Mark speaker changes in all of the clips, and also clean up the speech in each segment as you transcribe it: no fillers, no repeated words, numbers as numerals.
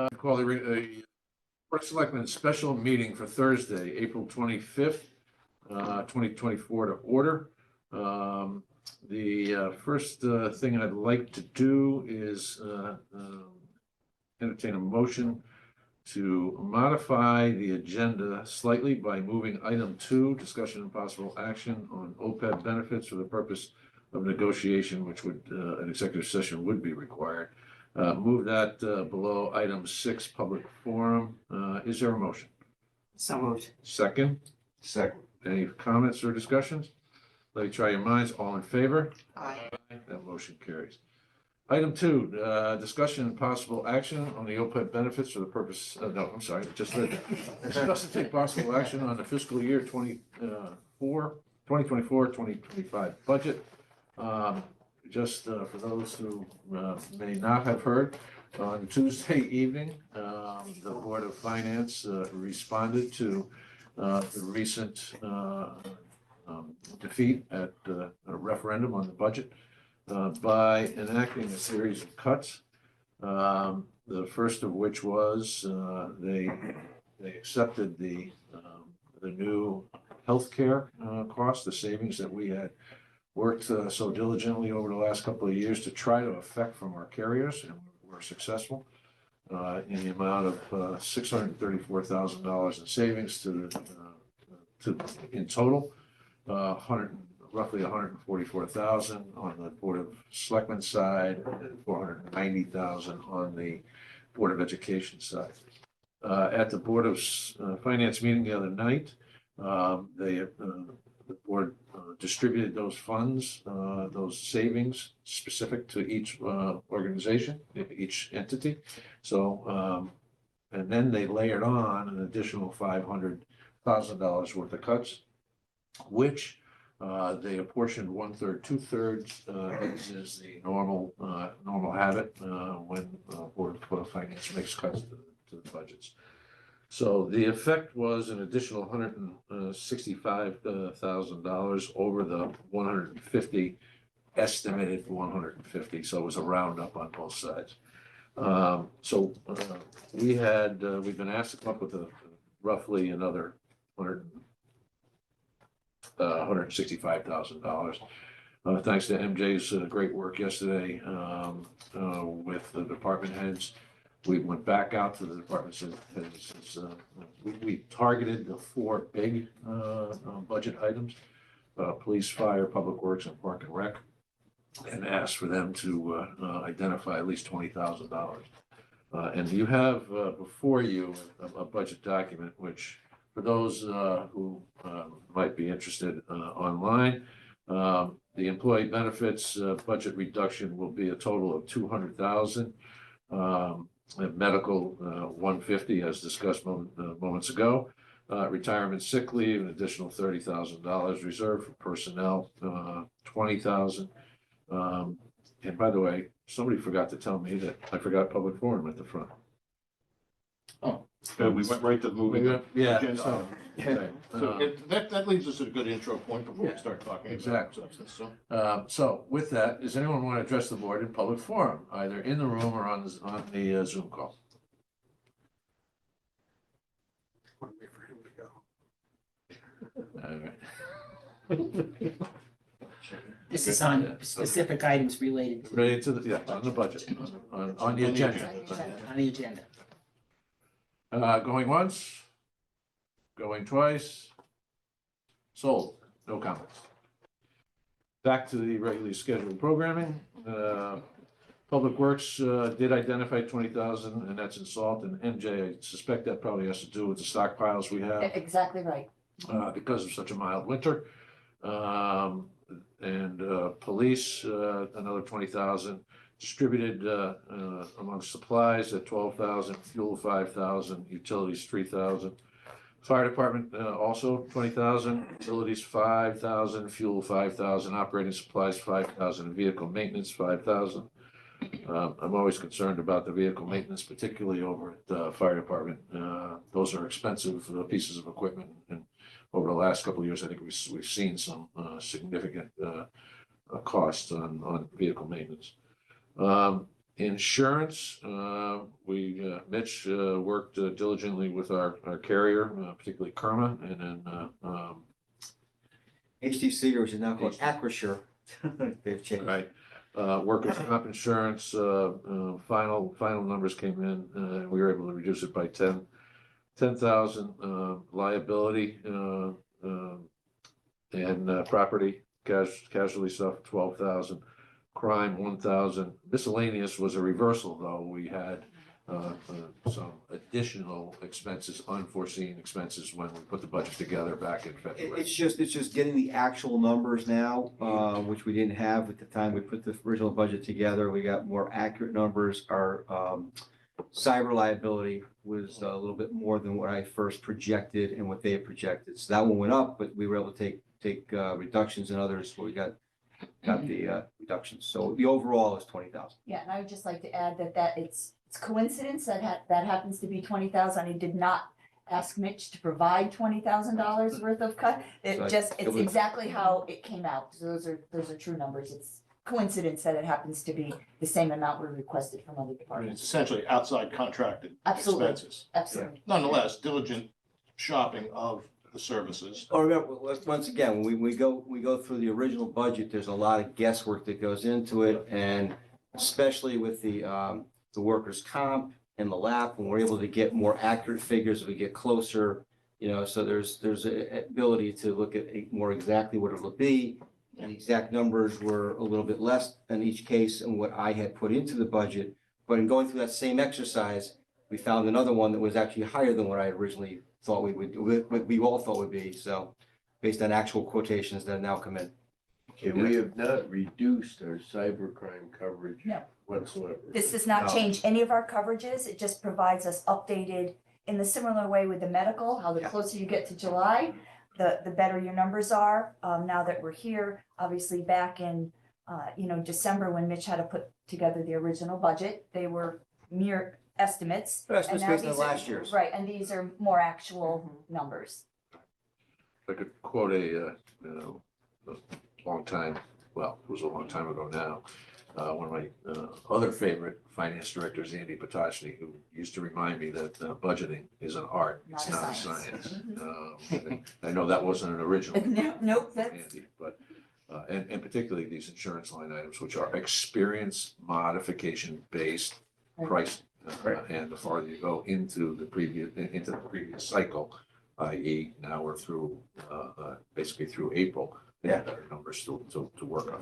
Speaker 1: Call the Board of Selectmen special meeting for Thursday, April 25th, 2024 to order. The first thing I'd like to do is entertain a motion to modify the agenda slightly by moving item 2, discussion and possible action on OPEB benefits for the purpose of negotiation, which would an executive session would be required. Move that below item 6, public forum. Is there a motion?
Speaker 2: So moved.
Speaker 1: Second?
Speaker 3: Second.
Speaker 1: Any comments or discussions? Let me try your minds. All in favor?
Speaker 2: Aye.
Speaker 1: That motion carries. Item 2, discussion and possible action on the OPEB benefits for the purpose, no, I'm sorry, just read that. Discuss and take possible action on the fiscal year 2024-2025 budget. Just for those who may not have heard, on Tuesday evening, the Board of Finance responded to the recent defeat at a referendum on the budget by enacting a series of cuts. The first of which was they accepted the new healthcare costs, the savings that we had worked so diligently over the last couple of years to try to effect from our carriers, and we're successful in the amount of $634,000 in savings to in total, roughly $144,000 on the Board of Selectmen side, and $490,000 on the Board of Education side. At the Board of Finance meeting the other night, the board distributed those funds, those savings specific to each organization, each entity. So, and then they layered on an additional $500,000 worth of cuts, which they apportioned 1/3, 2/3, as is the normal habit when Board of Finance makes cuts to the budgets. So the effect was an additional $165,000 over the 150 estimated 150. So it was a roundup on both sides. We've been asked to come up with roughly another $165,000. Thanks to MJ's great work yesterday with the department heads. We went back out to the departments and we targeted the 4 big budget items, police, fire, public works, and park and rec, and asked for them to identify at least $20,000. And you have before you a budget document, which for those who might be interested online, the employee benefits budget reduction will be a total of $200,000. Medical 150, as discussed moments ago. Retirement sick leave, an additional $30,000. Reserved for personnel, $20,000. And by the way, somebody forgot to tell me that I forgot public forum at the front.
Speaker 3: Oh, we went right to moving.
Speaker 1: Yeah.
Speaker 3: Agenda.
Speaker 1: So, okay.
Speaker 3: That leads us at a good intro point before
Speaker 1: Yeah,
Speaker 3: we start talking
Speaker 1: exactly.
Speaker 3: about substance. So,
Speaker 1: So with that, does anyone want to address the board in public forum, either in the room or on the Zoom call?
Speaker 2: Want to wait for him to go.
Speaker 1: All right.
Speaker 2: This is on specific items related to
Speaker 1: Ready to on the budget, on the agenda.
Speaker 2: on the agenda.
Speaker 1: Going once, going twice, sold, no comments. Back to the regularly scheduled programming. Public Works did identify 20,000, and that's in salt and MJ. I suspect that probably has to do with the stockpiles we have
Speaker 4: Exactly right.
Speaker 1: because of such a mild winter. And police, another 20,000. Distributed among supplies at 12,000, fuel 5,000, utilities 3,000. Fire department also 20,000, utilities 5,000, fuel 5,000, operating supplies 5,000, vehicle maintenance 5,000. I'm always concerned about the vehicle maintenance, particularly over at the fire department. Those are expensive pieces of equipment, and over the last couple of years, I think we've seen some significant costs on vehicle maintenance. Insurance, Mitch worked diligently with our carrier, particularly Kerma, and then
Speaker 4: HTC, which is now called Acrisure. They've changed.
Speaker 1: right, workers' comp insurance, final numbers came in, we were able to reduce it by 10,000, liability, and property casualty stuff, 12,000, crime, 1,000. Miscellaneous was a reversal, though. We had some additional expenses, unforeseen expenses when we put the budget together back in February.
Speaker 4: It's just getting the actual numbers now, which we didn't have at the time we put the original budget together. We got more accurate numbers. Our cyber liability was a little bit more than what I first projected and what they had projected. So that one went up, but we were able to take reductions in others where we got the reductions. So the overall is 20,000.
Speaker 5: Yeah, and I would just like to add that it's coincidence that happens to be 20,000. I did not ask Mitch to provide $20,000 worth of cut.
Speaker 4: So
Speaker 5: It's
Speaker 4: it was-
Speaker 5: exactly how it came out. So those are true numbers. It's coincidence that it happens to be the same amount we requested from other
Speaker 3: I mean, it's
Speaker 5: departments.
Speaker 3: essentially outside contracted
Speaker 5: Absolutely.
Speaker 3: expenses.
Speaker 5: Absolutely.
Speaker 3: Nonetheless, diligent shopping of the services.
Speaker 4: Oh, remember, once again, when we go through the original budget, there's a lot of guesswork that goes into it, and especially with the workers' comp and the LAP, when we're able to get more accurate figures, we get closer, so there's a ability to look at more exactly what it'll be. And the exact numbers were a little bit less in each case and what I had put into the budget. But in going through that same exercise, we found another one that was actually higher than what I originally thought we all thought would be. So based on actual quotations that have now come in.
Speaker 6: Okay, we have not reduced our cybercrime coverage
Speaker 5: No.
Speaker 6: whatsoever.
Speaker 5: This does not
Speaker 4: No.
Speaker 5: change any of our coverages. It just provides us updated in the similar way with the medical, how the
Speaker 4: Yeah.
Speaker 5: closer you get to July, the better your numbers are. Now that we're here, obviously back in, December when Mitch had to put together the original budget, they were mere estimates.
Speaker 4: That's
Speaker 5: and
Speaker 4: just
Speaker 5: now
Speaker 4: based on
Speaker 5: these are-
Speaker 4: last year's.
Speaker 5: Right, and these are more actual numbers.
Speaker 1: If I could quote a long time, well, it was a long time ago now, one of my other favorite finance directors, Andy Potashny, who used to remind me that budgeting is an art, it's
Speaker 5: Not a
Speaker 1: not a
Speaker 5: science.
Speaker 1: science. I know that wasn't an original.
Speaker 5: Nope, that's,
Speaker 1: Andy, but, and particularly these insurance line items, which are experience modification based pricing. And the farther you go into the previous cycle, i.e. now we're through, basically through April. they have better numbers to work on.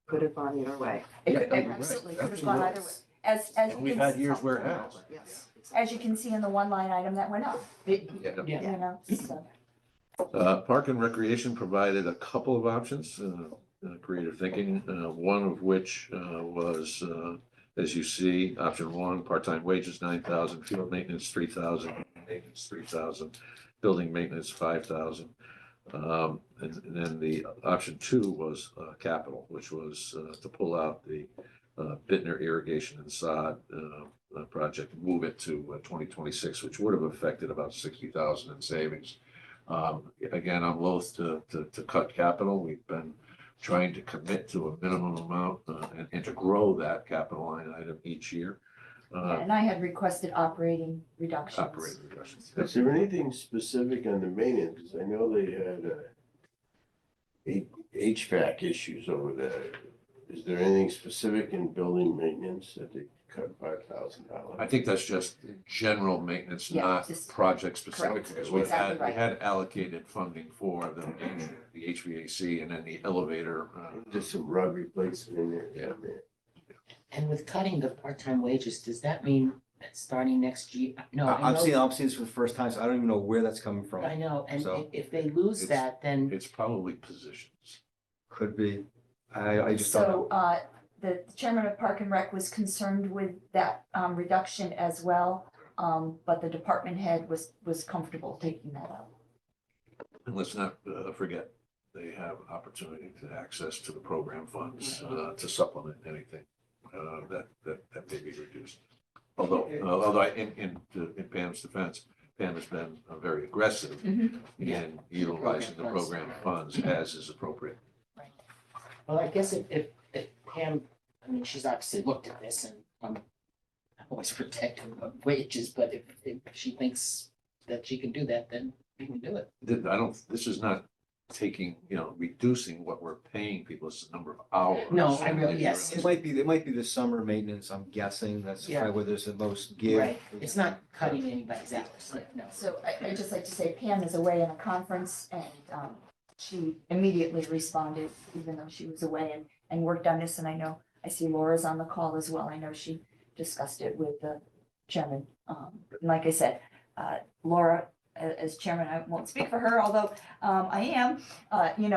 Speaker 7: Could have gone either way.
Speaker 5: it could,
Speaker 1: Yeah,
Speaker 5: it absolutely could have gone either way. As you
Speaker 1: We've
Speaker 5: can
Speaker 1: had
Speaker 5: see-
Speaker 1: years where it has.
Speaker 7: Yes.
Speaker 5: As you can see in the one line item that went up,
Speaker 1: Yeah.
Speaker 5: so.
Speaker 1: Park and Recreation provided a couple of options, creative thinking, one of which was, as you see, option one, part-time wages, 9,000, field maintenance, 3,000, maintenance, 3,000, building maintenance, 5,000. And then the option two was capital, which was to pull out the Bittner irrigation and sod project, move it to 2026, which would have affected about 60,000 in savings. Again, I'm loath to cut capital. We've been trying to commit to a minimum amount and to grow that capital line item each year.
Speaker 5: And I had requested operating reductions.
Speaker 1: Operating reductions.
Speaker 6: Is there anything specific on the maintenance? Because I know they had HVAC issues over there. Is there anything specific in building maintenance that they cut $5,000?
Speaker 1: I think that's just general maintenance,
Speaker 5: Yeah,
Speaker 1: not
Speaker 5: just-
Speaker 1: project specific,
Speaker 5: correct.
Speaker 1: because we
Speaker 5: Exactly
Speaker 1: had,
Speaker 5: right.
Speaker 1: we had allocated funding for the HVAC and then the elevator.
Speaker 6: Just some rug replacement in there.
Speaker 1: Yeah.
Speaker 2: And with cutting the part-time wages, does that mean that starting next year? No, I
Speaker 4: I'm seeing
Speaker 2: know,
Speaker 4: this for the first time, so I don't even know where that's coming from.
Speaker 2: I know, and
Speaker 4: So-
Speaker 2: if they lose
Speaker 1: It's-
Speaker 2: that, then
Speaker 1: It's probably positions.
Speaker 4: Could be. I just don't know.
Speaker 5: So, the chairman of Park and Rec was concerned with that, reduction as well. But the department head was comfortable taking that out.
Speaker 1: And let's not forget, they have opportunity to access to the program funds to supplement anything that may be reduced. Although in Pam's defense, Pam has been very aggressive in utilizing the program funds as is appropriate.
Speaker 2: well, I guess if Pam, I mean, she's obviously looked at this I'm always protective of wages, but if she thinks that she can do that, then we can do it.
Speaker 1: I don't, this is not taking, reducing what we're paying people, it's the number of hours.
Speaker 2: No, I really- yes.
Speaker 4: It might be the summer maintenance, I'm guessing, that's
Speaker 2: Yeah.
Speaker 4: probably where there's the most give.
Speaker 2: Right, it's not cutting anybody's hours, no.
Speaker 5: So I'd just like to say Pam is away in a conference and she immediately responded, even though she was away and worked on this. And I know, I see Laura's on the call as well. I know she discussed it with the chairman. And like I said, Laura, as chairman, I won't speak for her, although I am,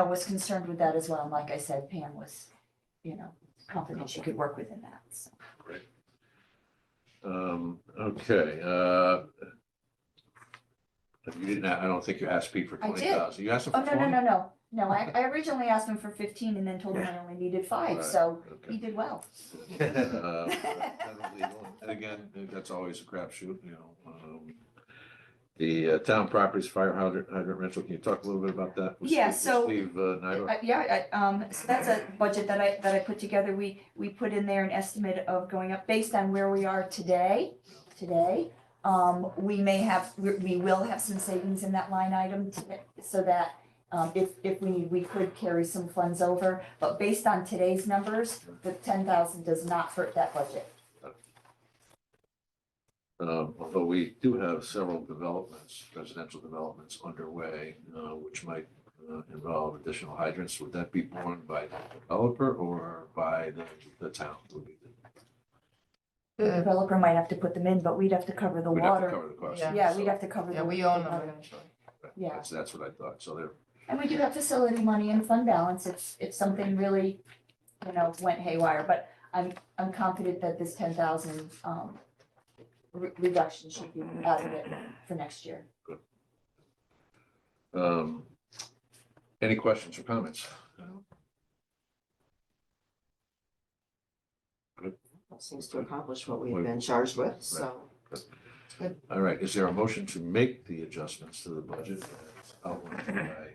Speaker 5: was concerned with that as well. And like I said, Pam was, confident she could work within that, so.
Speaker 1: Great. Okay, you didn't, I don't think you asked Pete for
Speaker 5: I did.
Speaker 1: 20,000. You asked him
Speaker 5: Oh,
Speaker 1: for
Speaker 5: no,
Speaker 1: 20?
Speaker 5: no, I originally asked him for 15 and then told him I only needed 5,
Speaker 1: Right,
Speaker 5: so
Speaker 1: okay.
Speaker 5: he did well.
Speaker 1: And again, that's always a crapshoot, The town properties, fire hydrant rental, can you talk a little bit about that? with
Speaker 5: Yeah,
Speaker 1: Steve-
Speaker 5: so-
Speaker 1: Steve Nyberg?
Speaker 5: So that's a budget that I put together. We put in there an estimate of going up based on where we are today. We will have some savings in that line item so that if we need, we could carry some funds over. But based on today's numbers, the 10,000 does not hurt that budget.
Speaker 1: Although we do have several developments, residential developments underway, which might involve additional hydrants. Would that be borne by the developer or by the town?
Speaker 5: The developer might have to put them in, but we'd have to cover the
Speaker 1: We'd have to
Speaker 5: water.
Speaker 1: cover the cost.
Speaker 5: Yeah, we'd have to cover the.
Speaker 7: Yeah, we own
Speaker 5: the
Speaker 7: them
Speaker 5: water.
Speaker 7: eventually.
Speaker 5: Yeah.
Speaker 1: That's what I thought. So they're,
Speaker 5: And we do have facility money in fund balance if something really, went haywire, but I'm confident that this 10,000 reduction should be out of it for next year.
Speaker 1: any questions or comments?
Speaker 7: That seems to accomplish what we've been charged with, so.
Speaker 1: All right, is there a motion to make the adjustments to the budget as outlined by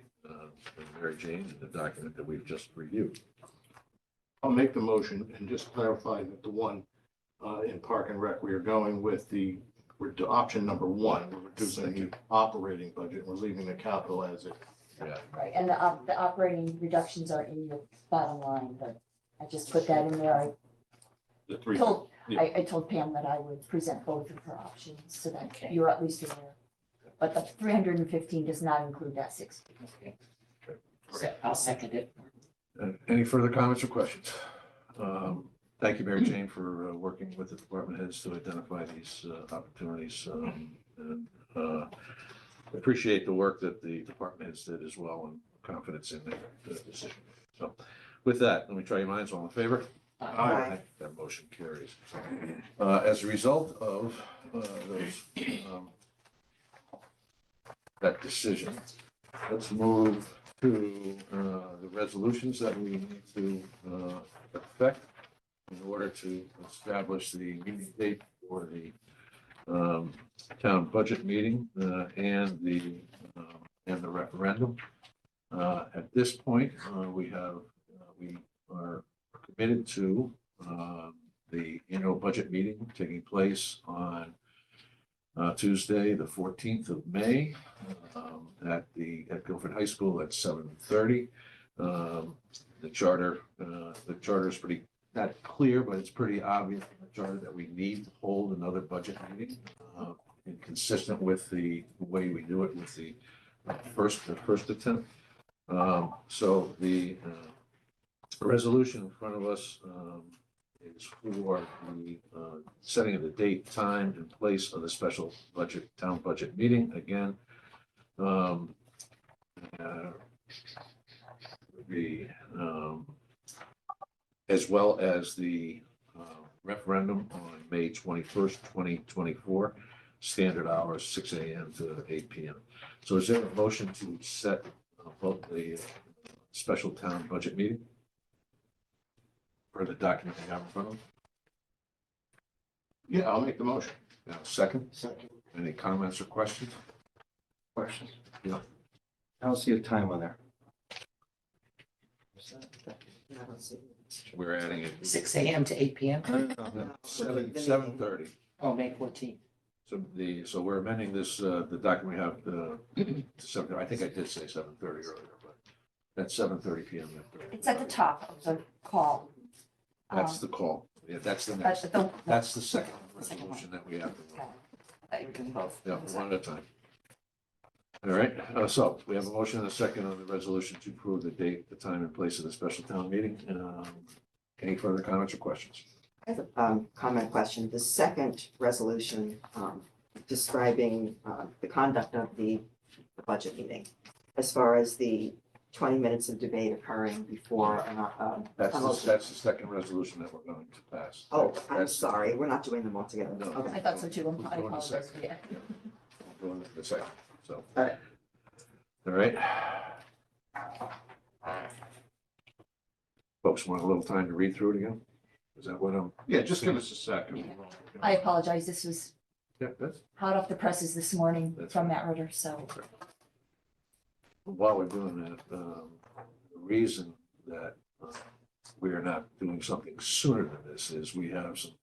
Speaker 1: Mary Jane in the document that we've just reviewed?
Speaker 3: I'll make the motion and just clarify that the one in Park and Rec, we are going with we're to option number 1, we're reducing the operating budget, we're leaving the capital as it.
Speaker 1: Yeah,
Speaker 5: Right, and the operating reductions are in your bottom line, but I just put that in there.
Speaker 3: The three.
Speaker 5: I told Pam that I would present both of her options so that
Speaker 2: Okay.
Speaker 5: you're at least aware. But the 315 does not include that 60.
Speaker 2: Okay. So I'll second it.
Speaker 1: any further comments or questions? Thank you, Mary Jane, for working with the department heads to identify these opportunities. And appreciate the work that the department heads did as well, and confidence in their decision. So with that, let me try your minds. All in favor?
Speaker 7: Aye.
Speaker 1: That motion carries. As a result of that decision, let's move to the resolutions that we need to effect in order to establish the meeting date for the town budget meeting and the referendum. At this point, we are committed to the annual budget meeting taking place on Tuesday, the 14th of May, at Guilford High School at 7:30. The charter is pretty, not clear, but it's pretty obvious in the charter that we need to hold another budget meeting and consistent with the way we do it with the first attempt. So the resolution in front of us is for the setting of the date, time, and place of the special town budget meeting. Again, as well as the referendum on May 21st, 2024, standard hours, 6 a.m. to 8 p.m. So is there a motion to set both the special town budget meeting for the document we have in front of them?
Speaker 3: Yeah, I'll make the motion.
Speaker 1: Now, second,
Speaker 3: Second.
Speaker 1: any comments or questions?
Speaker 4: Questions?
Speaker 1: Yeah.
Speaker 4: I don't see a time on there.
Speaker 7: Yeah, let's see.
Speaker 1: We're adding it.
Speaker 2: 6 a.m. to 8 p.m.
Speaker 1: Seven thirty.
Speaker 2: Oh, May 14th.
Speaker 1: So we're amending this, the document we have, to seven, I think I did say 7:30 earlier, but that's 7:30 PM.
Speaker 5: It's at the top of the call.
Speaker 1: That's the call. Yeah, that's the
Speaker 5: That's
Speaker 1: next,
Speaker 5: the,
Speaker 1: that's the second
Speaker 5: Second one.
Speaker 1: resolution that we have to vote.
Speaker 5: I can both.
Speaker 1: Yeah, one at a time. All right, so we have a motion and a second on the resolution to approve the date, the time and place of the special town meeting. Any further comments or questions?
Speaker 7: I have a comment question. The second resolution describing the conduct of the budget meeting, as far as the 20 minutes of debate occurring before.
Speaker 1: That's the second resolution that we're going to pass.
Speaker 7: Oh, I'm
Speaker 1: That's-
Speaker 7: sorry, we're not doing them all together.
Speaker 1: No.
Speaker 7: Okay.
Speaker 5: I thought so too.
Speaker 1: We're
Speaker 5: I
Speaker 1: doing the
Speaker 5: apologize.
Speaker 1: second.
Speaker 5: Yeah.
Speaker 1: We're doing the second, so.
Speaker 7: All right.
Speaker 1: All right. Folks want a little time to read through it again? Is that what I'm?
Speaker 3: Yeah, just give us a second.
Speaker 5: Yeah. I apologize. This was
Speaker 1: Yeah, that's,
Speaker 5: hot off the presses this morning
Speaker 1: That's
Speaker 5: from
Speaker 1: fine.
Speaker 5: Matt Ritter, so.
Speaker 1: okay. While we're doing that, the reason that we are not doing something sooner than this is we have some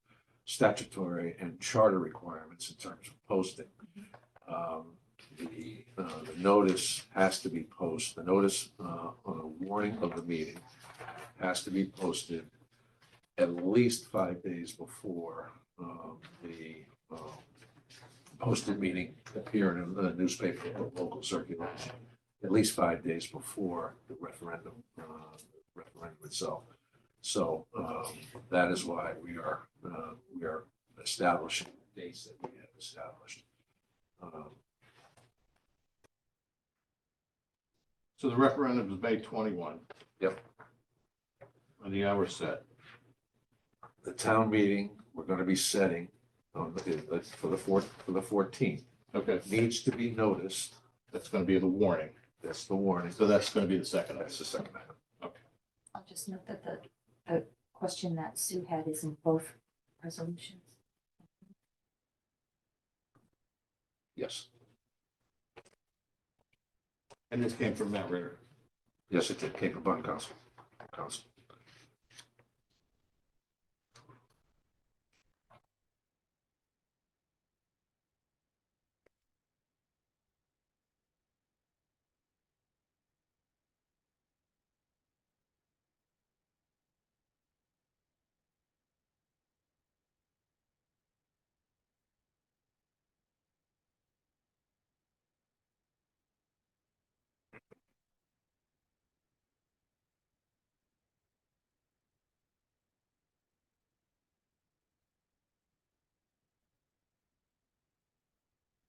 Speaker 1: statutory and charter requirements in terms of posting. The notice has to be posted, the notice on a warning of the meeting has to be posted at least 5 days before the posted meeting appearing in the newspaper or local circulation, at least 5 days before the referendum itself. So that is why we are establishing dates that we have established.
Speaker 3: So the referendum is May 21.
Speaker 1: Yep.
Speaker 3: And the hour set.
Speaker 1: The town meeting, we're going to be setting on for the 14th,
Speaker 3: Okay,
Speaker 1: needs to be noticed.
Speaker 3: that's going to be the warning.
Speaker 1: That's the warning.
Speaker 3: So that's going to be the second.
Speaker 1: That's the second item.
Speaker 5: I'll just note that the question that Sue had is in both resolutions.
Speaker 1: Yes,
Speaker 3: And this came from Matt Ritter.
Speaker 1: yes, it did. Came from bond council.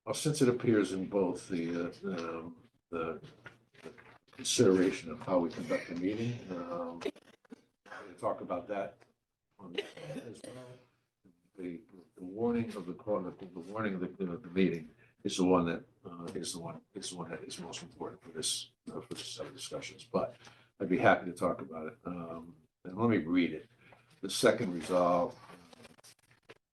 Speaker 1: Well, since it appears in both the consideration of how we conduct the meeting, we'll talk about that on the as well. The warning of the call, the warning of the meeting is the one that is the one that is most important for this set of discussions. But I'd be happy to talk about it. And let me read it. The second resolve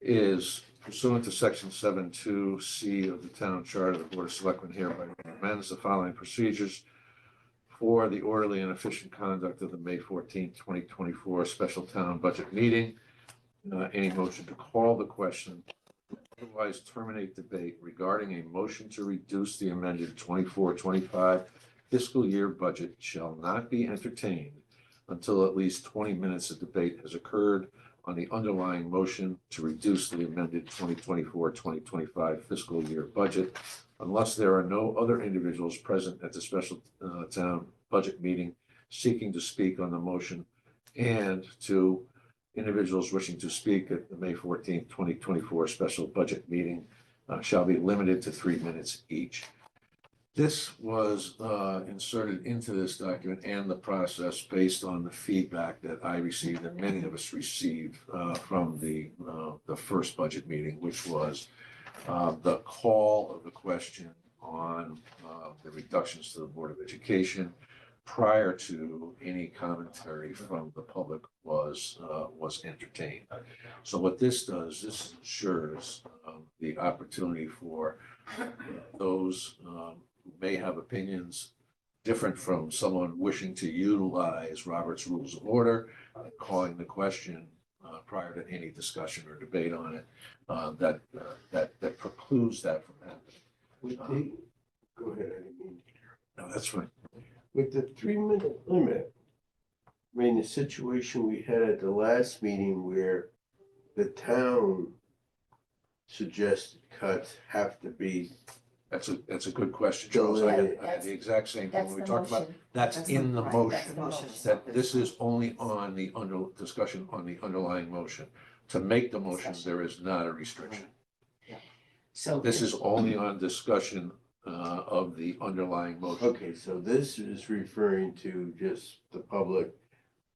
Speaker 1: is pursuant to section 7.2C of the town charter, the board of selectmen hereby recommends the following procedures for the orderly and efficient conduct of the May 14th, 2024 special town budget meeting. Any motion to call the question, otherwise terminate debate regarding a motion to reduce the amended 24-25 fiscal year budget shall not be entertained until at least 20 minutes of debate has occurred on the underlying motion to reduce the amended 2024-2025 fiscal year budget, unless there are no other individuals present at the special town budget meeting seeking to speak on the motion, and two, individuals wishing to speak at the May 14th, 2024 special budget meeting shall be limited to 3 minutes each. This was inserted into this document and the process based on the feedback that I received and many of us received from the first budget meeting, which was the call of the question on the reductions to the Board of Education prior to any commentary from the public was entertained. So what this does, this ensures the opportunity for those who may have opinions different from someone wishing to utilize Robert's Rules of Order, and calling the question prior to any discussion or debate on it, that precludes that from happening.
Speaker 6: With the, go ahead, I didn't mean.
Speaker 1: No, that's right.
Speaker 6: With the 3-minute limit, I mean, the situation we had at the last meeting where the town suggested cuts have to be,
Speaker 1: That's a good question, Charles. I had the exact same thing
Speaker 5: That's
Speaker 1: when we
Speaker 5: the
Speaker 1: talked about.
Speaker 5: motion.
Speaker 1: That's in the
Speaker 7: Right,
Speaker 1: motion.
Speaker 7: that's the motion.
Speaker 1: That this is only on the discussion on the underlying motion. To make the motion, there is not a restriction.
Speaker 2: So
Speaker 1: This is only on discussion of the underlying motion.
Speaker 6: okay, so this is referring to just the public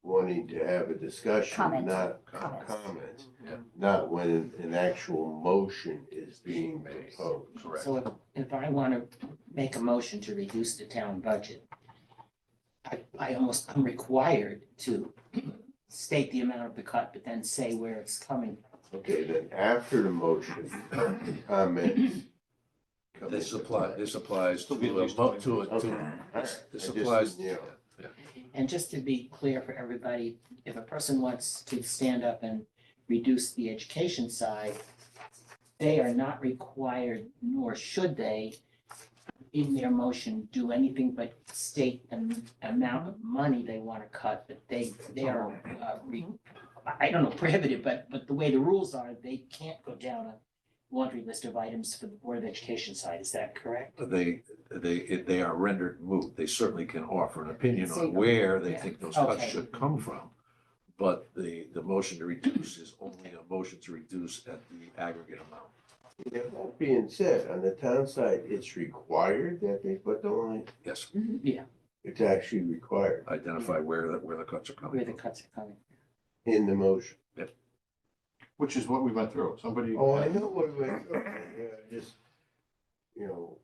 Speaker 6: wanting to have a discussion,
Speaker 5: Comment.
Speaker 6: not
Speaker 5: Comments.
Speaker 6: comments,
Speaker 1: Yeah.
Speaker 6: not when an actual motion is being
Speaker 1: Made.
Speaker 6: proposed.
Speaker 1: Correct.
Speaker 2: So if I want to make a motion to reduce the town budget, I'm required to state the amount of the cut, but then say where it's coming from.
Speaker 6: Okay, then after the motion, comments. come
Speaker 1: This
Speaker 6: into
Speaker 1: applies to
Speaker 6: play.
Speaker 1: a
Speaker 6: Okay,
Speaker 1: to,
Speaker 6: all right.
Speaker 1: this
Speaker 6: I just
Speaker 1: applies.
Speaker 6: didn't,
Speaker 2: And just to be clear for everybody, if a person wants to stand up and reduce the education side, they are not required, nor should they, in their motion, do anything but state an amount of money they want to cut, but they are, I don't know, prohibited, but the way the rules are, they can't go down a laundry list of items for the Board of Education side. Is that correct?
Speaker 1: They are rendered moot. They certainly can offer an opinion
Speaker 5: So-
Speaker 1: on where they
Speaker 2: Yeah.
Speaker 1: think those cuts
Speaker 2: Okay.
Speaker 1: should come from. But the motion to reduce is only a motion to reduce at the aggregate amount.
Speaker 6: Now, that being said, on the town side, it's required that they put the line,
Speaker 1: Yes,
Speaker 6: it's actually required
Speaker 1: identify where the cuts are coming
Speaker 2: Where the
Speaker 1: from.
Speaker 2: cuts are coming.
Speaker 6: in the motion.
Speaker 3: Which is what we went through. Somebody.
Speaker 6: Oh, I know what we went through, yeah, just, you know,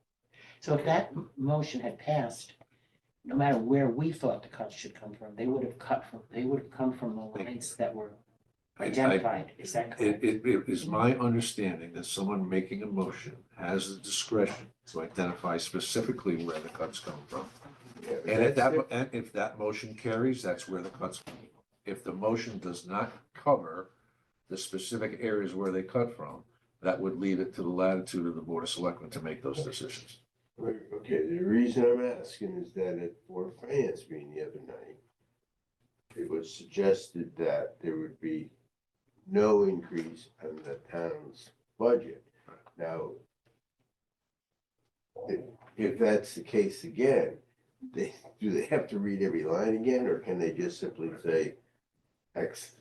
Speaker 2: So if that motion had passed, no matter where we thought the cuts should come from, they would have come from the lines that were identified. Is that correct?
Speaker 1: It is my understanding that someone making a motion has the discretion to identify specifically where the cuts come from.
Speaker 6: yeah, but
Speaker 1: And
Speaker 6: that's
Speaker 1: if that motion carries, that's where the cuts come from. If the motion does not cover the specific areas where they cut from, that would leave it to the latitude of the Board of Selectmen to make those decisions.
Speaker 6: Okay, the reason I'm asking is that at Board of Finance meeting the other night, it was suggested that there would be no increase in the town's budget. Now, if that's the case again, do they have to read every line again, or can they just simply say X?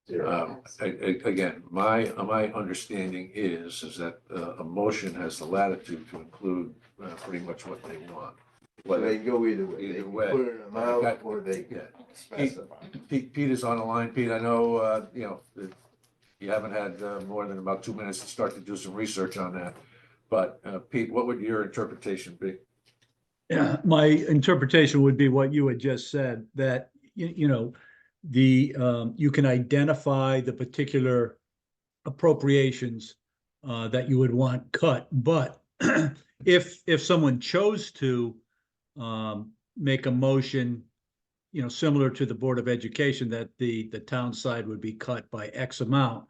Speaker 6: Zero?
Speaker 1: Again, my understanding is that a motion has the latitude to include pretty much what they want.
Speaker 6: So they go either way, they
Speaker 1: Either
Speaker 6: can
Speaker 1: way.
Speaker 6: put an amount or they can
Speaker 1: Yeah.
Speaker 6: specify.
Speaker 1: Pete is on the line. Pete, I know, that you haven't had more than about 2 minutes to start to do some research on that. But Pete, what would your interpretation be?
Speaker 8: Yeah, my interpretation would be what you had just said, that, you can identify the particular appropriations that you would want cut, but if someone chose to make a motion, similar to the Board of Education, that the town side would be cut by X amount,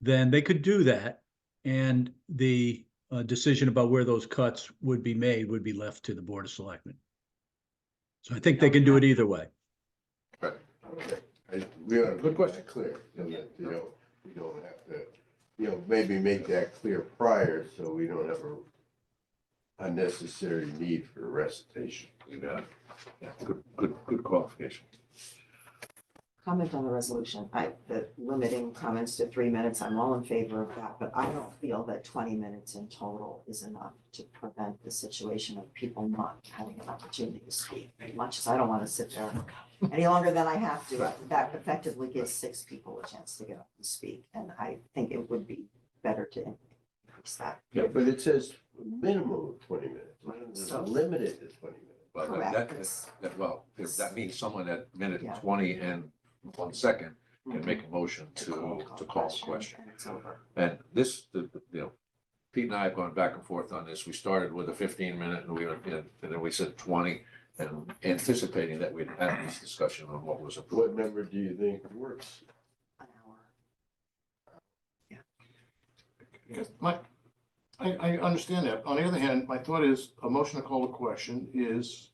Speaker 8: then they could do that, and the decision about where those cuts would be made would be left to the Board of Selectmen. So I think they can do it either way.
Speaker 6: Okay. We ought to
Speaker 1: Good
Speaker 6: make
Speaker 1: question.
Speaker 6: that clear, so that, we don't have to, maybe make that clear prior, so we don't have a unnecessary need for recitation.
Speaker 1: You got it. Yeah, good qualification.
Speaker 7: Comment on the resolution. The limiting comments to 3 minutes, I'm all in favor of that, but I don't feel that 20 minutes in total is enough to prevent the situation of people not having an opportunity to speak. As much as I don't want to sit there any longer than I have to, that effectively gives 6 people a chance to get up and speak. And I think it would be better to increase that.
Speaker 6: Yeah, but it says minimum of 20 minutes, it's
Speaker 7: So-
Speaker 6: limited to 20 minutes.
Speaker 1: Well,
Speaker 7: Correct.
Speaker 1: if that means someone at minute
Speaker 7: Yeah.
Speaker 1: 20 and 1 second can make a motion to call the question.
Speaker 7: And it's over.
Speaker 1: And this, Pete and I have gone back and forth on this. We started with a 15-minute and and then we said 20. and anticipating that we'd have this discussion on what was
Speaker 6: What
Speaker 1: approved.
Speaker 6: number do you think works?
Speaker 7: An hour.
Speaker 3: Yes, I understand that. On the other hand, my thought is a motion to call the question is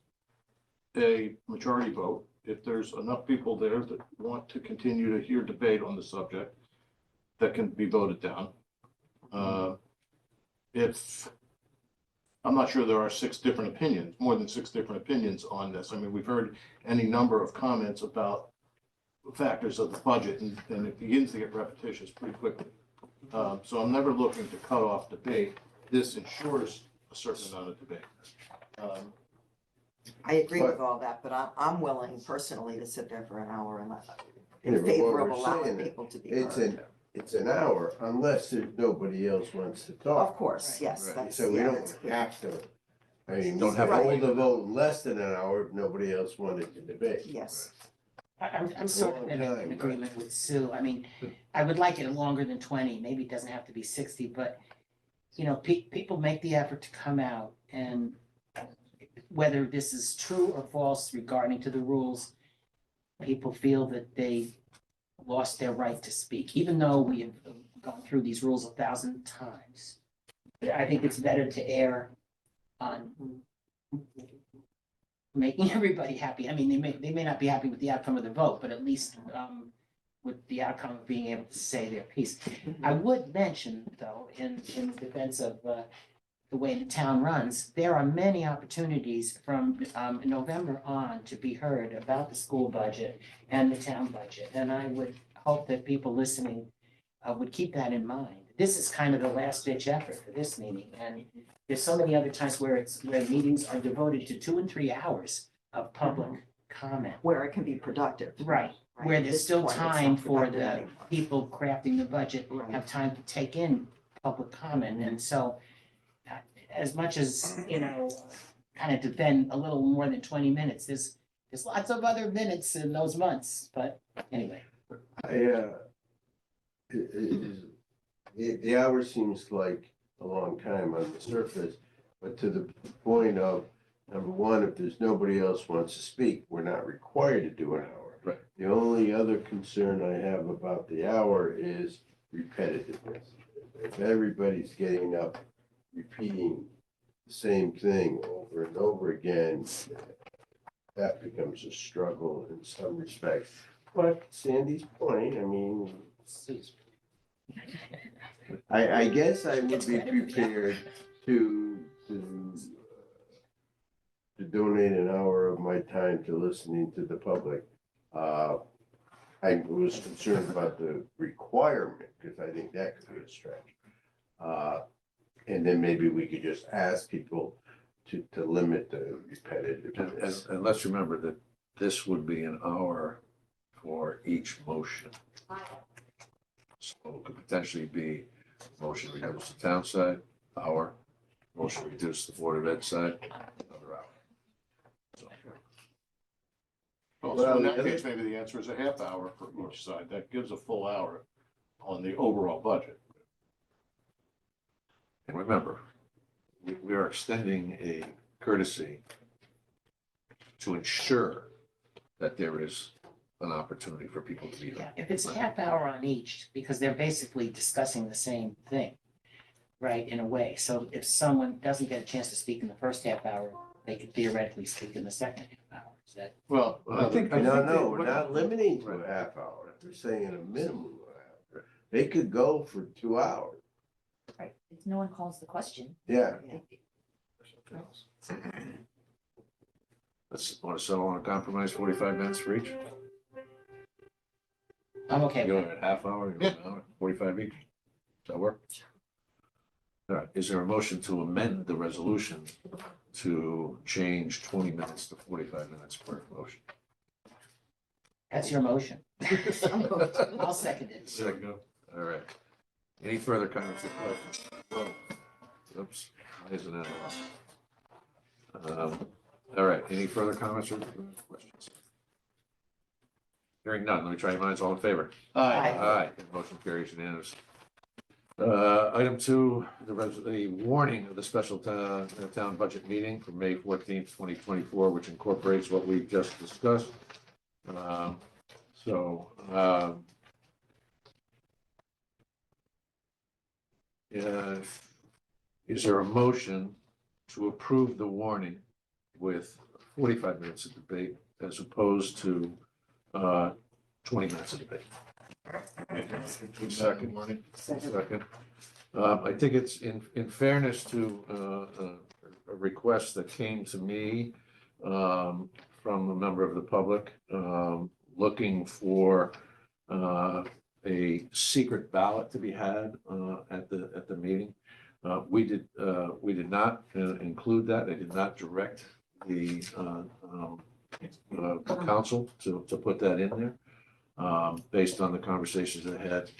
Speaker 3: a majority vote. If there's enough people there that want to continue to hear debate on the subject, that can be voted down. If, I'm not sure there are more than six different opinions on this. I mean, we've heard any number of comments about factors of the budget, and it begins to get repetitious pretty quickly. So I'm never looking to cut off debate. This ensures a certain amount of debate.
Speaker 7: I agree with all that, but I'm willing personally to sit there for an hour and
Speaker 6: Yeah,
Speaker 7: in
Speaker 6: but what
Speaker 7: favor of
Speaker 6: we're
Speaker 7: allowing
Speaker 6: saying,
Speaker 7: people to be
Speaker 6: It's
Speaker 7: heard.
Speaker 6: it's an hour unless there's nobody else wants to
Speaker 7: Of
Speaker 6: talk.
Speaker 7: course, yes,
Speaker 1: Right.
Speaker 7: that's,
Speaker 6: So we
Speaker 7: yeah,
Speaker 6: don't
Speaker 7: that's clear.
Speaker 6: have to. I mean, we
Speaker 1: Don't have
Speaker 6: can
Speaker 1: to
Speaker 6: hold
Speaker 1: wait.
Speaker 6: the vote in less than an hour if nobody else wanted to debate.
Speaker 7: Yes,
Speaker 2: I'm sort of in
Speaker 6: Long time,
Speaker 2: agreement with Sue. I mean, I would like it longer than 20. Maybe it doesn't have to be 60, but you know, people make the effort to come out, and whether this is true or false regarding to the rules, people feel that they lost their right to speak, even though we have gone through these rules 1,000 times. I think it's better to err on making everybody happy. I mean, they may not be happy with the outcome of the vote, but at least with the outcome of being able to say their piece. I would mention, though, in defense of the way the town runs, there are many opportunities from November on to be heard about the school budget and the town budget. And I would hope that people listening would keep that in mind. This is kind of the last ditch effort for this meeting. And there's so many other times where meetings are devoted to 2 and 3 hours of public comment.
Speaker 7: where it can be productive.
Speaker 2: Right, where
Speaker 7: At
Speaker 2: there's
Speaker 7: this
Speaker 2: still
Speaker 7: point, it's
Speaker 2: time
Speaker 7: not
Speaker 2: for
Speaker 7: productive
Speaker 2: the
Speaker 7: anymore.
Speaker 2: people crafting the budget,
Speaker 7: Right.
Speaker 2: have time to take in public comment. And so as much as, you know, kind of defend a little more than 20 minutes, there's lots of other minutes in those months, but anyway.
Speaker 6: The hour seems like a long time on the surface, but to the point of, number one, if there's nobody else wants to speak, we're not required to do an hour.
Speaker 1: Right.
Speaker 6: The only other concern I have about the hour is repetitiveness. If everybody's getting up, repeating the same thing over and over again, that becomes a struggle in some respects. But Sandy's point, I mean, I guess I would be prepared to donate an hour of my time to listening to the public. I was concerned about the requirement, because I think that could be a stretch. And then maybe we could just ask people to limit the repetitiveness.
Speaker 1: And let's remember that this would be an hour for each motion. So it could potentially be motion to reduce the town side, hour, motion to reduce the Board of Ed side, another hour. So,
Speaker 3: So in that case, maybe the answer is a half hour for each side. That gives a full hour on the overall budget.
Speaker 1: and remember, we are extending a courtesy to ensure that there is an opportunity for people to be
Speaker 2: Yeah,
Speaker 1: heard.
Speaker 2: if it's a half hour on each, because they're basically discussing the same thing, right, in a way. So if someone doesn't get a chance to speak in the first half hour, they could theoretically speak in the second half hour. Is that?
Speaker 3: Well,
Speaker 1: I think
Speaker 6: No, we're
Speaker 1: what-
Speaker 6: not limiting to a
Speaker 1: Right.
Speaker 6: half hour. We're saying a minimum of a half. They could go for 2 hours.
Speaker 5: Right, if no one calls the question.
Speaker 6: Yeah.
Speaker 1: Let's, want to settle on a compromise, 45 minutes for each?
Speaker 2: I'm okay
Speaker 1: You
Speaker 2: with
Speaker 1: want a half hour, you want an hour, 45 each? Does that work? All right, is there a motion to amend the resolution to change 20 minutes to 45 minutes per motion?
Speaker 2: That's your motion. I'll second it.
Speaker 1: There we go. All right. Any further comments or questions? Whoa. Oops, why isn't it on? All right, any further comments or questions? Hearing none, let me try your minds, all in favor?
Speaker 3: Aye.
Speaker 2: Aye.
Speaker 1: Aye, motion carries unanimously. Item two, the warning of the special town budget meeting for May 14th, 2024, which incorporates what we've just discussed. So, is there a motion to approve the warning with 45 minutes of debate as opposed to 20 minutes of debate? Second. Second. I think it's in fairness to a request that came to me from a member of the public looking for a secret ballot to be had at the meeting. We did not include that. I did not direct the council to put that in there. Based on the conversations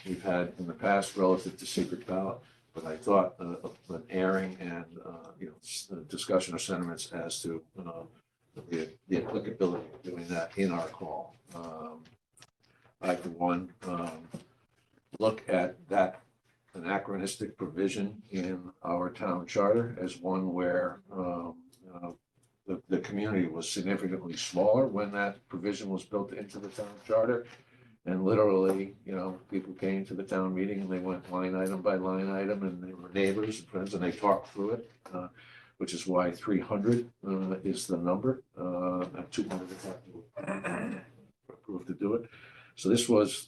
Speaker 1: we've had in the past relative to secret ballot, but I thought an airing and discussion of sentiments as to the applicability of doing that in our call. I, for one, look at that anachronistic provision in our town charter as one where the community was significantly smaller when that provision was built into the town charter. And literally, people came to the town meeting and they went line item by line item, and they were neighbors and friends, and they talked through it, which is why 300 is the number. And 200 have to approve to do it. So this was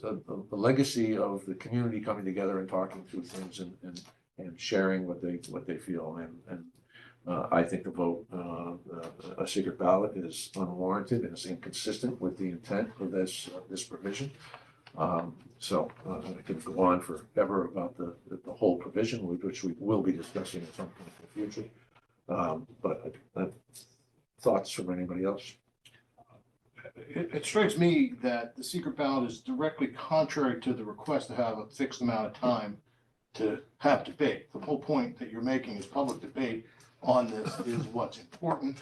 Speaker 1: a legacy of the community coming together and talking through things and sharing what they feel. And I think the vote, a secret ballot, is unwarranted and is inconsistent with the intent of this provision. So I could go on forever about the whole provision, which we will be discussing at some point in the future. But thoughts from anybody else?
Speaker 3: It strikes me that the secret ballot is directly contrary to the request to have a fixed amount of time to have debate. The whole point that you're making is public debate on this is what's important,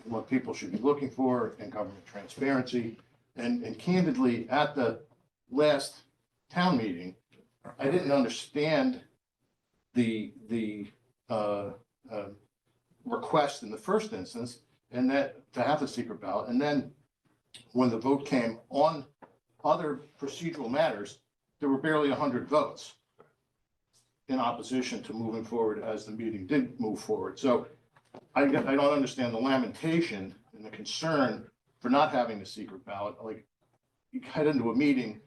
Speaker 3: what people should be looking for in government transparency. And candidly, at the last town meeting, I didn't understand the request in the first instance, and that to have the secret ballot. And then when the vote came on other procedural matters, there were barely 100 votes in opposition to moving forward as the meeting did move forward. So I don't understand the lamentation and the concern for not having a secret ballot. Like, you head into a meeting,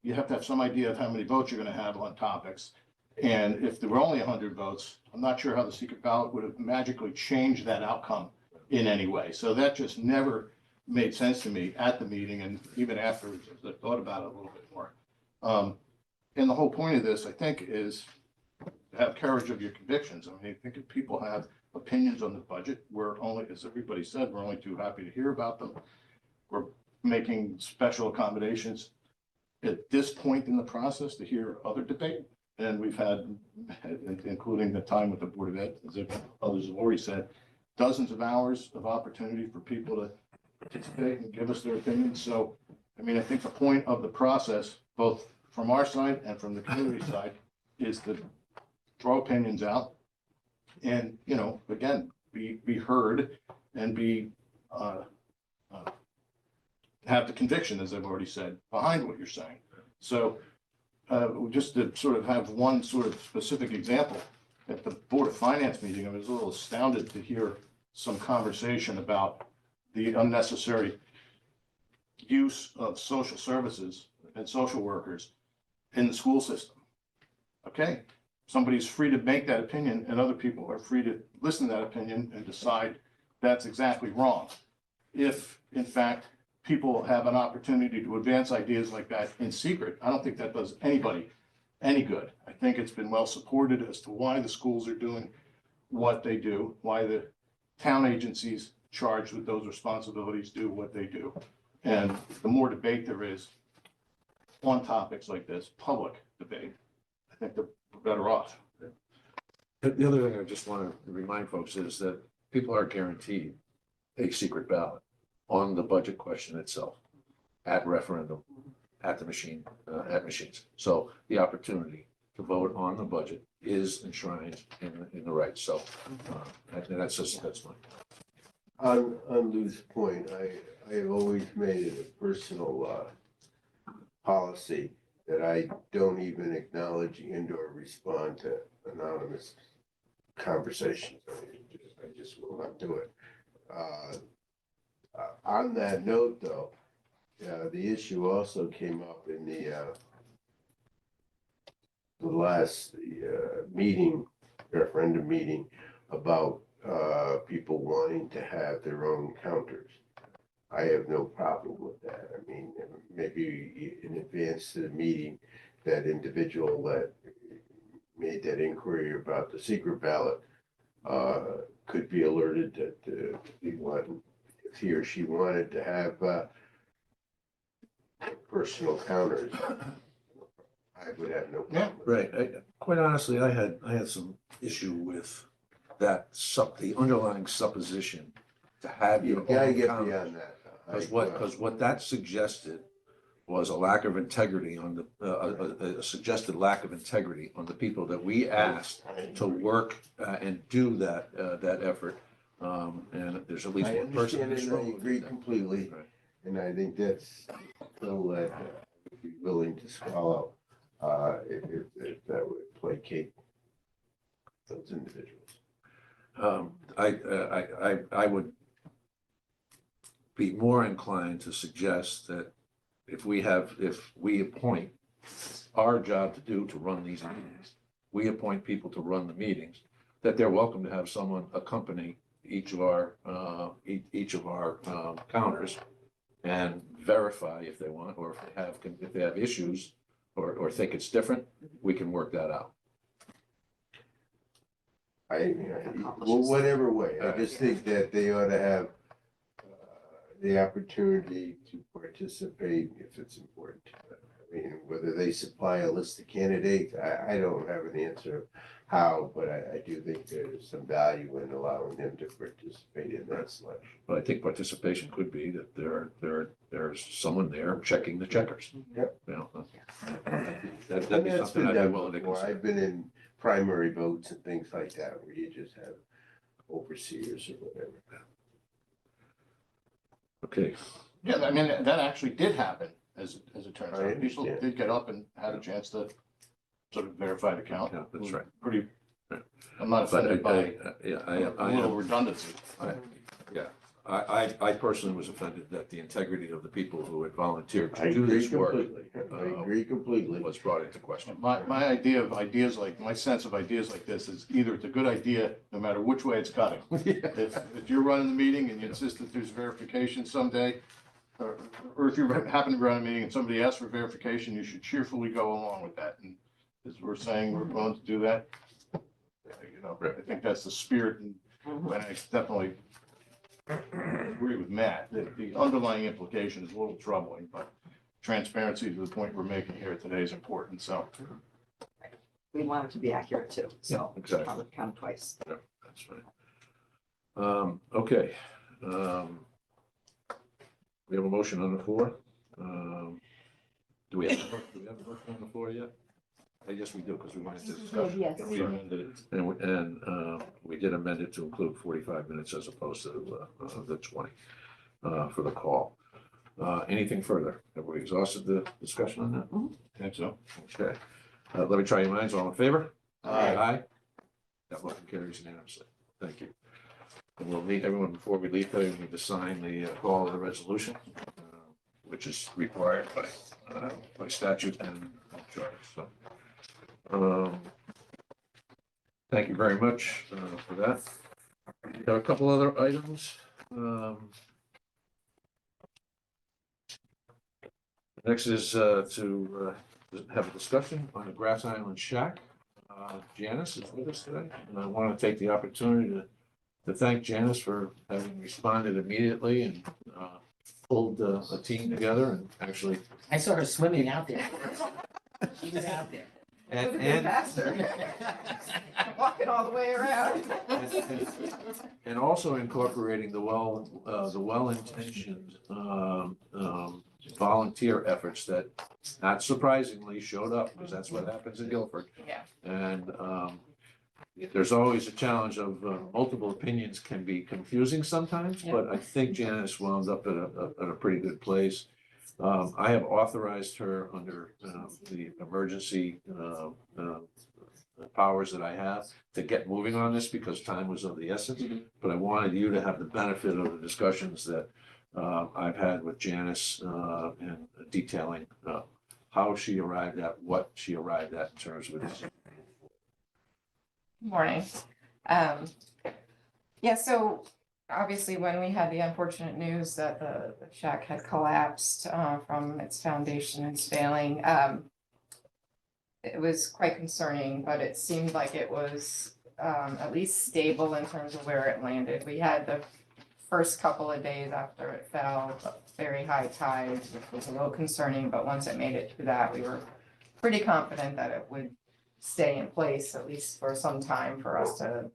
Speaker 3: you have to have some idea of how many votes you're going to have on topics. And if there were only 100 votes, I'm not sure how the secret ballot would have magically changed that outcome in any way. So that just never made sense to me at the meeting, and even afterwards, as I thought about it a little bit more. And the whole point of this, I think, is to have courage of your convictions. I mean, I think if people have opinions on the budget, we're only, as everybody said, we're only too happy to hear about them. We're making special accommodations at this point in the process to hear other debate. And we've had, including the time with the Board of Ed, as others have already said, dozens of hours of opportunity for people to participate and give us their opinions. So, I mean, I think the point of the process, both from our side and from the community side, is to throw opinions out and, again, be heard and have the conviction, as I've already said, behind what you're saying. So just to sort of have one sort of specific example, at the Board of Finance meeting, I was a little astounded to hear some conversation about the unnecessary use of social services and social workers in the school system. Okay, somebody's free to make that opinion, and other people are free to listen to that opinion and decide that's exactly wrong. If, in fact, people have an opportunity to advance ideas like that in secret, I don't think that does anybody any good. I think it's been well supported as to why the schools are doing what they do, why the town agencies charged with those responsibilities do what they do. And the more debate there is on topics like this, public debate, I think they're better off.
Speaker 1: The other thing I just want to remind folks is that people are guaranteed a secret ballot on the budget question itself, at referendum, at the machine, at machines. So the opportunity to vote on the budget is enshrined in the rights. So that's my.
Speaker 6: On Lou's point, I have always made it a personal policy that I don't even acknowledge and or respond to anonymous conversations. I just will not do it. On that note, though, the issue also came up in the last meeting, referendum meeting, about people wanting to have their own counters. I have no problem with that. I mean, maybe in advance to the meeting, that individual that made that inquiry about the secret ballot could be alerted that if he or she wanted to have personal counters, I would have no problem.
Speaker 1: Right. Quite honestly, I had some issue with that the underlying supposition to have your
Speaker 6: You gotta
Speaker 1: own
Speaker 6: get
Speaker 1: counters.
Speaker 6: beyond that.
Speaker 1: Because what that suggested was a lack of integrity on the, a suggested lack of integrity on the people that we asked to work and do that effort. And there's at least
Speaker 6: I
Speaker 1: one person in
Speaker 6: understand
Speaker 1: this
Speaker 6: and
Speaker 1: room.
Speaker 6: I
Speaker 1: who
Speaker 6: agree
Speaker 1: did that.
Speaker 6: completely,
Speaker 1: Right.
Speaker 6: and I think that's still that I would be willing to swallow if that would placate those individuals.
Speaker 1: I would be more inclined to suggest that if we appoint, our job to do to run these meetings, we appoint people to run the meetings, that they're welcome to have someone accompany each of our counters and verify if they want, or if they have issues or think it's different, we can work that out.
Speaker 6: Well, whatever way, I just think that they ought to have the opportunity to participate if it's important. I mean, whether they supply a list of candidates, I don't have an answer how, but I do think there's some value in allowing them to participate in that selection.
Speaker 1: But I think participation could be that there's someone there checking the checkers.
Speaker 6: Yep.
Speaker 1: You know,
Speaker 6: And
Speaker 1: that'd be
Speaker 6: that's
Speaker 1: something
Speaker 6: been
Speaker 1: I'd be
Speaker 6: done
Speaker 1: willing to
Speaker 6: before.
Speaker 1: consider.
Speaker 6: I've been in primary votes and things like that where you just have overseers or whatever.
Speaker 1: Okay,
Speaker 3: Yeah, I mean, that actually did happen, as it turns
Speaker 6: I
Speaker 3: out. People
Speaker 6: understand.
Speaker 3: did get up and had a chance to sort of verify the count.
Speaker 1: Yeah, that's
Speaker 3: It was
Speaker 1: right.
Speaker 3: Pretty,
Speaker 1: Right.
Speaker 3: I'm not
Speaker 1: but
Speaker 3: offended by
Speaker 1: I
Speaker 3: a little
Speaker 1: am,
Speaker 3: redundancy.
Speaker 1: I personally was offended that the integrity of the people who had volunteered
Speaker 6: I
Speaker 1: to do
Speaker 6: agree
Speaker 1: this work
Speaker 6: completely. I agree completely.
Speaker 1: was brought into question.
Speaker 3: My idea of ideas like, my sense of ideas like this is either it's a good idea, no matter which way it's cutting. If you're running the meeting and you insist that there's verification someday, or if you happen to run a meeting and somebody asks for verification, you should cheerfully go along with that. And as we're saying, we're willing to do that. You know, I think that's the spirit, and I definitely agree with Matt, that the underlying implication is a little troubling, but transparency to the point we're making here today is important, so.
Speaker 7: We want it to be accurate too, so
Speaker 1: Exactly.
Speaker 7: count twice.
Speaker 1: That's right. Okay. We have a motion on the floor. Do we have a motion on the floor yet? I guess we do, because we went into discussion.
Speaker 5: Yes.
Speaker 1: We amended it, and we did amend it to include 45 minutes as opposed to the 20 for the call. Anything further? Have we exhausted the discussion on that?
Speaker 3: I think so.
Speaker 1: Okay. Let me try your minds. All in favor?
Speaker 3: Aye.
Speaker 1: Aye. That motion carries unanimously. Thank you. And we'll meet everyone before we leave. We need to sign the call of the resolution, which is required by statute and charter. So, thank you very much for that. We have a couple other items. Next is to have a discussion on the Grass Island Shack. Janice is with us today, and I want to take the opportunity to thank Janice for having responded immediately and pulled a team together and actually.
Speaker 2: I saw her swimming out there. She was out there.
Speaker 7: Walking all the way around.
Speaker 1: And also incorporating the well-intentioned volunteer efforts that, not surprisingly, showed up, because that's what happens in Guilford.
Speaker 9: Yeah.
Speaker 1: And there's always a challenge of multiple opinions can be confusing sometimes, but I think Janice wound up at a pretty good place. I have authorized her under the emergency powers that I have to get moving on this because time was of the essence. But I wanted you to have the benefit of the discussions that I've had with Janice and detailing how she arrived at what she arrived at in terms of this.
Speaker 9: Morning. Yeah, so obviously when we had the unfortunate news that the shack had collapsed from its foundation and failing, it was quite concerning, but it seemed like it was at least stable in terms of where it landed. We had the first couple of days after it fell, very high tides, which was a little concerning, but once it made it through that, we were pretty confident that it would stay in place at least for some time for us to,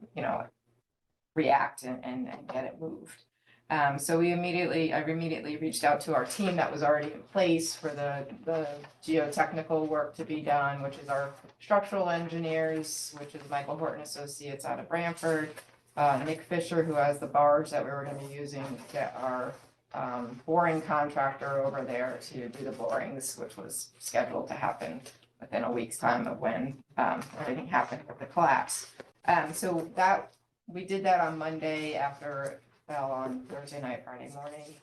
Speaker 9: react and get it moved. So I immediately reached out to our team that was already in place for the geotechnical work to be done, which is our structural engineers, which is Michael Horton Associates out of Brantford, Nick Fisher, who has the barge that we were gonna be using to get our boring contractor over there to do the borings, which was scheduled to happen within a week's time of when everything happened with the collapse. So that, we did that on Monday after it fell on Thursday night, Friday morning.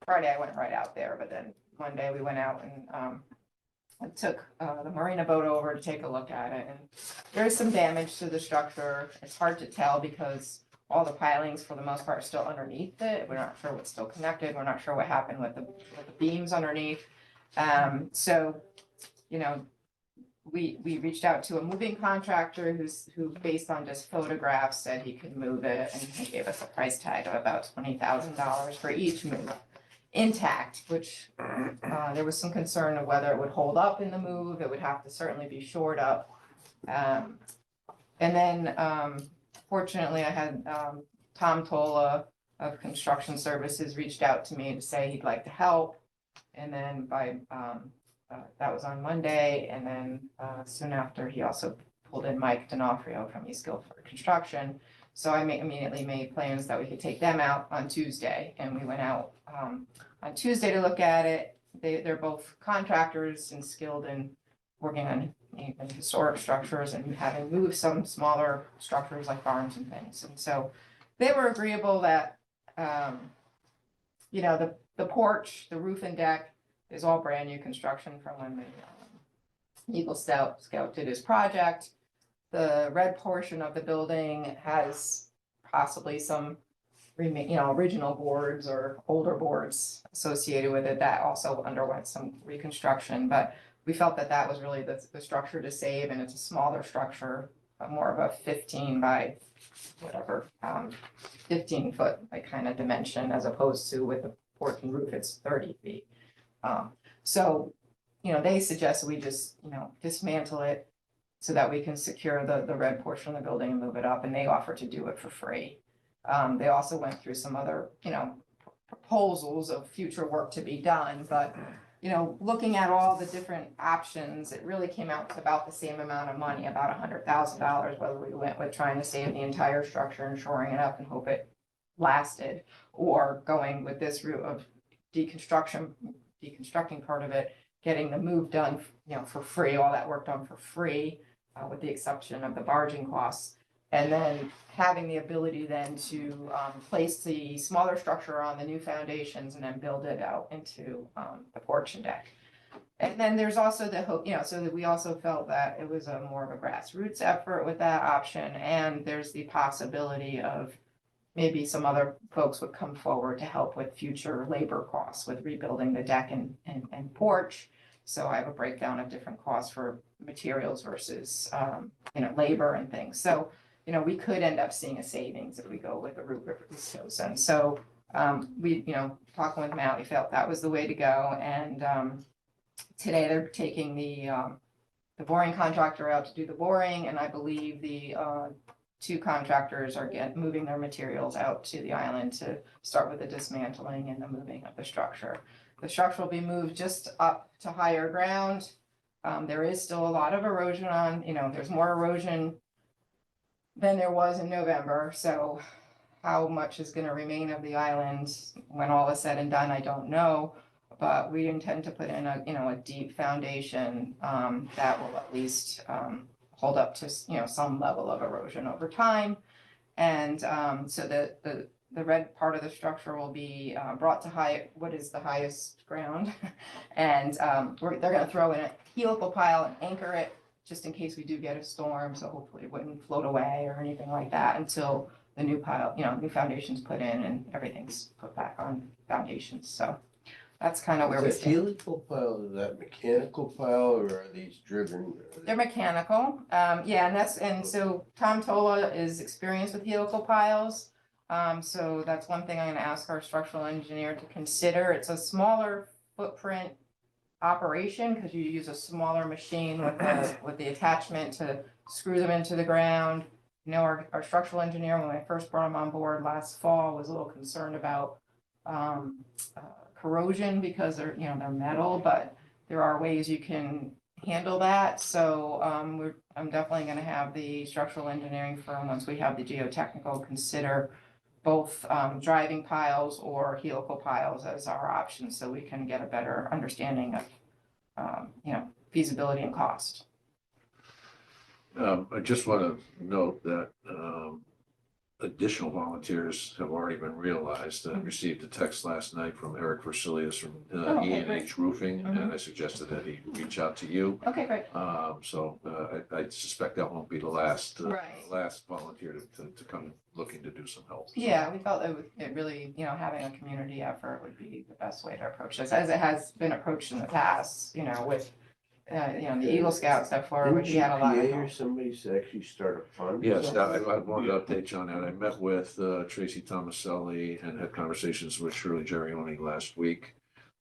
Speaker 9: Friday I went right out there, but then Monday we went out and I took the marina boat over to take a look at it, and there's some damage to the structure. It's hard to tell because all the pilings for the most part are still underneath it. We're not sure what's still connected. We're not sure what happened with the beams underneath. So, we reached out to a moving contractor who based on just photographs said he could move it, and he gave us a price tag of about $20,000 for each move intact, which there was some concern of whether it would hold up in the move. It would have to certainly be shored up. And then fortunately I had Tom Tola of Construction Services reached out to me to say he'd like to help. And then by that was on Monday, and then soon after he also pulled in Mike D'Onofrio from East Guilford Construction. So I immediately made plans that we could take them out on Tuesday, and we went out on Tuesday to look at it. They're both contractors and skilled in working on even historic structures and having moved some smaller structures like barns and things. And so they were agreeable that the porch, the roof and deck is all brand new construction from when the Eagle Scout did his project. The red portion of the building has possibly some original boards or older boards associated with it that also underwent some reconstruction, but we felt that that was really the structure to save, and it's a smaller structure, more of a 15 by whatever, 15 foot like kind of dimension, as opposed to with the porch and roof, it's 30 feet. So, they suggested we just, dismantle it so that we can secure the red portion of the building and move it up, and they offered to do it for free. They also went through some other, proposals of future work to be done, but, looking at all the different options, it really came out to about the same amount of money, about $100,000, whether we went with trying to save the entire structure and shoring it up and hope it lasted, or going with this route of deconstructing part of it, getting the move done, for free, all that work done for free, with the exception of the barging costs. And then having the ability then to place the smaller structure on the new foundations and then build it out into the porch and deck. And then there's also the hope, so that we also felt that it was a more of a grassroots effort with that option. And there's the possibility of maybe some other folks would come forward to help with future labor costs with rebuilding the deck and porch. So I have a breakdown of different costs for materials versus, labor and things. So, we could end up seeing a savings if we go with the route we've chosen. So we, talking with Matt, we felt that was the way to go. And today they're taking the boring contractor out to do the boring, and I believe the two contractors are moving their materials out to the island to start with the dismantling and the moving of the structure. The structure will be moved just up to higher ground. There is still a lot of erosion on, there's more erosion than there was in November, so how much is gonna remain of the island when all is said and done, I don't know. But we intend to put in a deep foundation, that will at least, hold up to, some level of erosion over time. And, so the red part of the structure will be, brought to what is the highest ground? And, they're gonna throw in a helical pile and anchor it, just in case we do get a storm, so hopefully it wouldn't float away or anything like that until the new pile, new foundations put in and everything's put back on foundations, so that's kind of where we
Speaker 6: Is that
Speaker 9: stand.
Speaker 6: helical pile, is that mechanical pile, or are these driven?
Speaker 9: They're mechanical, and so Tom Tola is experienced with helical piles. So that's one thing I'm gonna ask our structural engineer to consider. It's a smaller footprint operation, because you use a smaller machine with the attachment to screw them into the ground. Our structural engineer, when I first brought him on board last fall, was a little concerned about corrosion, because they're metal, but there are ways you can handle that. So I'm definitely gonna have the structural engineering firm, once we have the geotechnical, consider both driving piles or helical piles as our options, so we can get a better understanding of feasibility and cost.
Speaker 1: I just want to note that additional volunteers have already been realized. I received a text last night from Eric Versilius from
Speaker 9: okay,
Speaker 1: E&H Roofing, and I suggested that he reach out to you.
Speaker 9: Okay, great.
Speaker 1: So I suspect that won't be the last
Speaker 9: Right.
Speaker 1: last volunteer to come looking to do some help.
Speaker 9: Yeah, we felt it really, having a community effort would be the best way to approach this, as it has been approached in the past, with the Eagle Scout stuff forward, we had a lot of
Speaker 6: GPA or
Speaker 9: help.
Speaker 6: somebody to actually start a fund?
Speaker 1: Yes, I wanted to update you on that. I met with Tracy Tomaselli and had conversations with Shirley Gerioni last week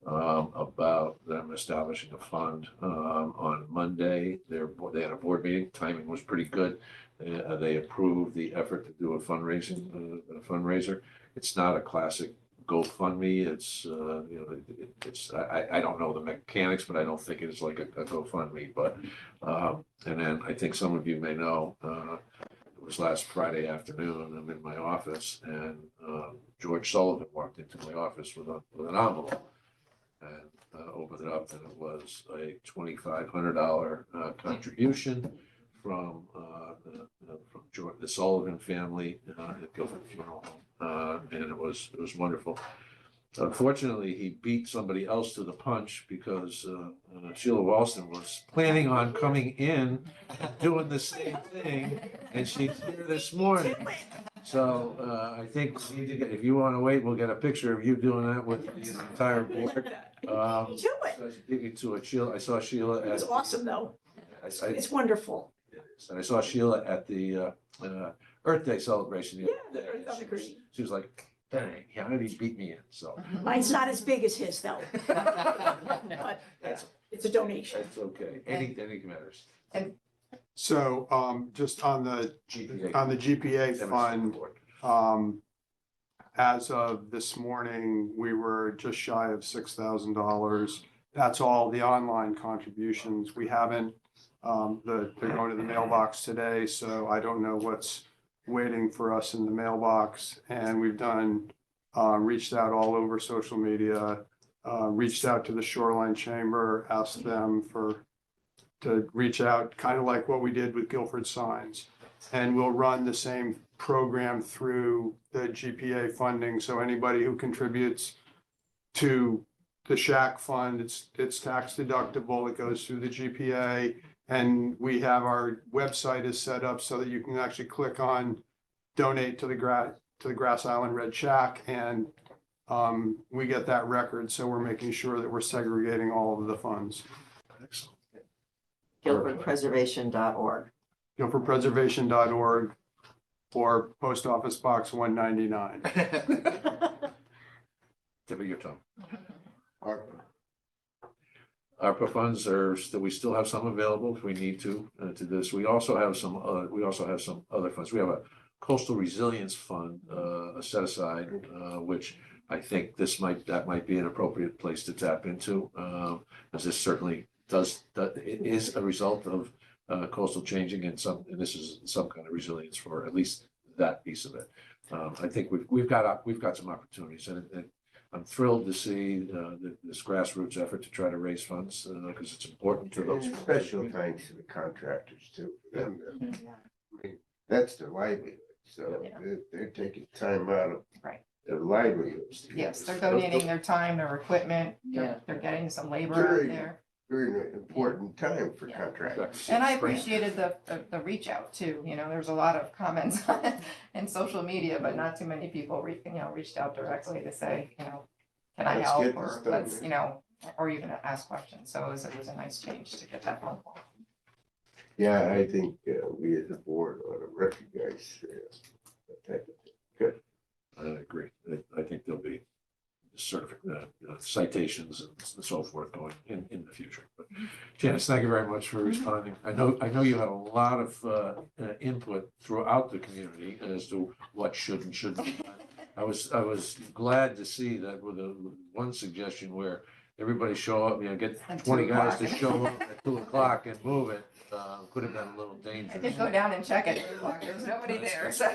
Speaker 1: about them establishing a fund. On Monday, they had a board meeting. Timing was pretty good. They approved the effort to do a fundraiser. It's not a classic GoFundMe. It's I don't know the mechanics, but I don't think it is like a GoFundMe. But and then I think some of you may know, it was last Friday afternoon. I'm in my office, and George Sullivan walked into my office with an envelope, and opened it up, and it was a $2,500 contribution from the Sullivan family at Guilford Funeral Home, and it was wonderful. Unfortunately, he beat somebody else to the punch, because Sheila Walston was planning on coming in, doing the same thing, and she's here this morning. So I think we need to get, if you want to wait, we'll get a picture of you doing that with the entire board.
Speaker 10: Do it.
Speaker 1: So I should take you to a Sheila. I saw Sheila
Speaker 10: It was
Speaker 1: at.
Speaker 10: awesome, though.
Speaker 1: I-
Speaker 10: It's wonderful.
Speaker 1: And I saw Sheila at the Earth Day celebration. the
Speaker 10: Yeah,
Speaker 1: other day,
Speaker 10: the Earth
Speaker 1: and
Speaker 10: Day.
Speaker 1: she was like, dang, he already beat me in, so.
Speaker 10: Mine's not as big as his, though. But
Speaker 1: That's,
Speaker 10: it's a donation.
Speaker 1: that's okay. Anything matters.
Speaker 11: So, just on the
Speaker 1: GPA.
Speaker 11: GPA fund,
Speaker 1: Board.
Speaker 11: as of this morning, we were just shy of $6,000. That's all the online contributions. We haven't, they're going to the mailbox today, so I don't know what's waiting for us in the mailbox. And we've reached out all over social media, reached out to the Shoreline Chamber, asked them to reach out, kind of like what we did with Guilford Signs. And we'll run the same program through the GPA funding. So anybody who contributes to the Shack Fund, it's tax deductible. It goes through the GPA. And we have our website is set up so that you can actually click on donate to the Grass Island Red Shack, and we get that record. So we're making sure that we're segregating all of the funds.
Speaker 1: Excellent.
Speaker 7: GuilfordPreservation.org.
Speaker 11: GuilfordPreservation.org or Post Office Box 199.
Speaker 1: Tip of your tongue. ARPA funds we still have some available if we need to this. We also have some other funds. We have a coastal resilience fund set aside, which I think that might be an appropriate place to tap into, as this certainly it is a result of coastal changing and this is some kind of resilience for at least that piece of it. I think we've got some opportunities, and I'm thrilled to see this grassroots effort to try to raise funds, because it's important to those.
Speaker 6: And special thanks to the contractors too. For them. I mean, that's their livelihood, so
Speaker 9: Yeah.
Speaker 6: they're taking time out of
Speaker 9: Right.
Speaker 6: their livelihoods. to do
Speaker 9: Yes,
Speaker 6: this.
Speaker 9: they're donating their time, their equipment,
Speaker 2: Yeah.
Speaker 9: they're getting some labor out
Speaker 6: Very-
Speaker 9: there.
Speaker 6: Very important time for
Speaker 9: Yeah.
Speaker 6: contractors.
Speaker 9: And I appreciated the reach out too, there's a lot of comments in social media, but not too many people reached out directly to say, can I
Speaker 6: Let's
Speaker 9: help,
Speaker 6: get
Speaker 9: or
Speaker 6: this done,
Speaker 9: let's, or even ask questions, so it was a nice change to get that phone call.
Speaker 6: Yeah, I think we as a board ought to recognize that type of thing. Good.
Speaker 1: I agree. I think there'll be citations and so forth going in the future. But Janice, thank you very much for responding. I know you had a lot of input throughout the community as to what should and shouldn't be done. I was glad to see that with one suggestion where everybody show up, get
Speaker 9: At
Speaker 1: 20
Speaker 9: 2
Speaker 1: guys to
Speaker 9: o'clock.
Speaker 1: show up at 2 o'clock and move it, could have been a little
Speaker 9: I
Speaker 1: dangerous.
Speaker 9: did go down and check it, there was nobody there, so.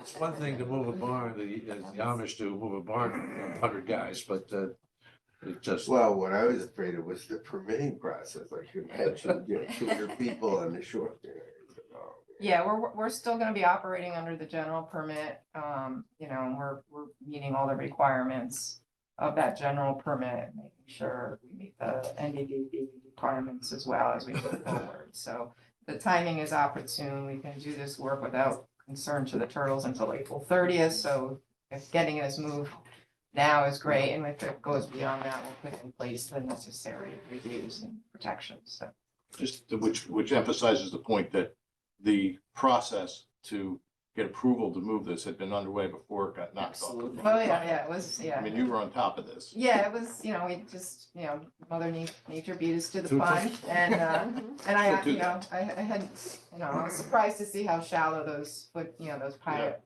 Speaker 1: It's one thing to move a barn, as the Amish do, move a barn, 100 guys, but it just.
Speaker 6: Well, what I was afraid of was the permitting process. I could imagine, 200 people on the shore there. Oh,
Speaker 9: Yeah, we're still gonna be operating under the general permit, and we're meeting all the requirements of that general permit, making sure we meet the NDDB requirements as well as we move forward. So the timing is opportune. We can do this work without concern to the turtles until April 30th. So if getting this moved now is great, and if it goes beyond that, we'll put in place the necessary reviews and protections. So.
Speaker 3: Just which emphasizes the point that the process to get approval to move this had been underway before it got knocked off.
Speaker 2: Absolutely.
Speaker 9: Oh, yeah, it was,
Speaker 3: I mean, you were on top of this.
Speaker 9: Yeah, it was, we just, Mother Nature beat us to the punch, and I,
Speaker 3: So do
Speaker 9: I had, I was surprised to see how shallow those those pilot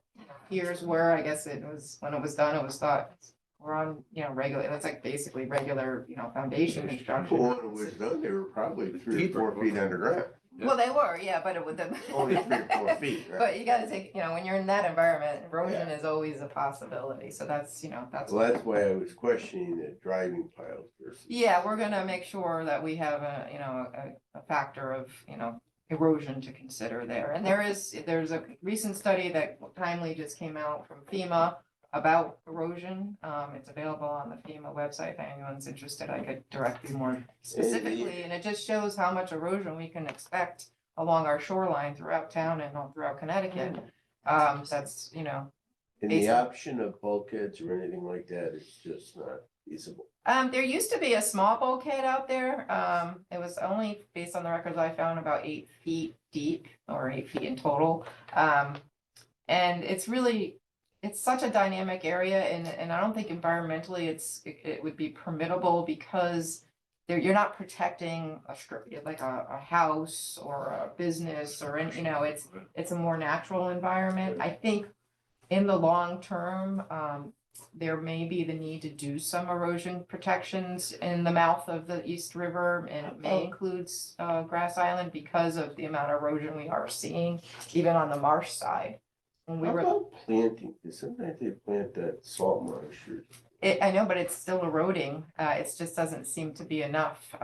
Speaker 9: piers were. I guess it was, when it was done, it was thought, we're on, regular, that's like basically regular, foundation construction.
Speaker 6: Well, when it was done, they were probably 3 or 4 feet underground.
Speaker 9: Well, they were, yeah, but it would then.
Speaker 6: Only 3 or 4 feet, right?
Speaker 9: But you gotta take, when you're in that environment, erosion is always a possibility, so that's.
Speaker 6: Well, that's why I was questioning the driving piles versus.
Speaker 9: Yeah, we're gonna make sure that we have a factor of, erosion to consider there. And there's a recent study that timely just came out from FEMA about erosion. It's available on the FEMA website. If anyone's interested, I could direct you more specifically. And it just shows how much erosion we can expect along our shoreline throughout town and all throughout Connecticut. That's,
Speaker 6: And the
Speaker 9: basic.
Speaker 6: option of bulkheads or anything like that is just not feasible.
Speaker 9: There used to be a small bulkhead out there. It was only, based on the records I found, about 8 feet deep, or 8 feet in total. And it's such a dynamic area, and I don't think environmentally it would be permittable, because you're not protecting like a house or a business or any, it's a more natural environment. I think in the long term, there may be the need to do some erosion protections in the mouth of the East River, and it may include Grass Island, because of the amount of erosion we are seeing, even on the marsh side. When we
Speaker 6: How
Speaker 9: were,
Speaker 6: about planting? Because sometimes they plant that salt marsh or.
Speaker 9: I know, but it's still eroding. It just doesn't seem to be enough.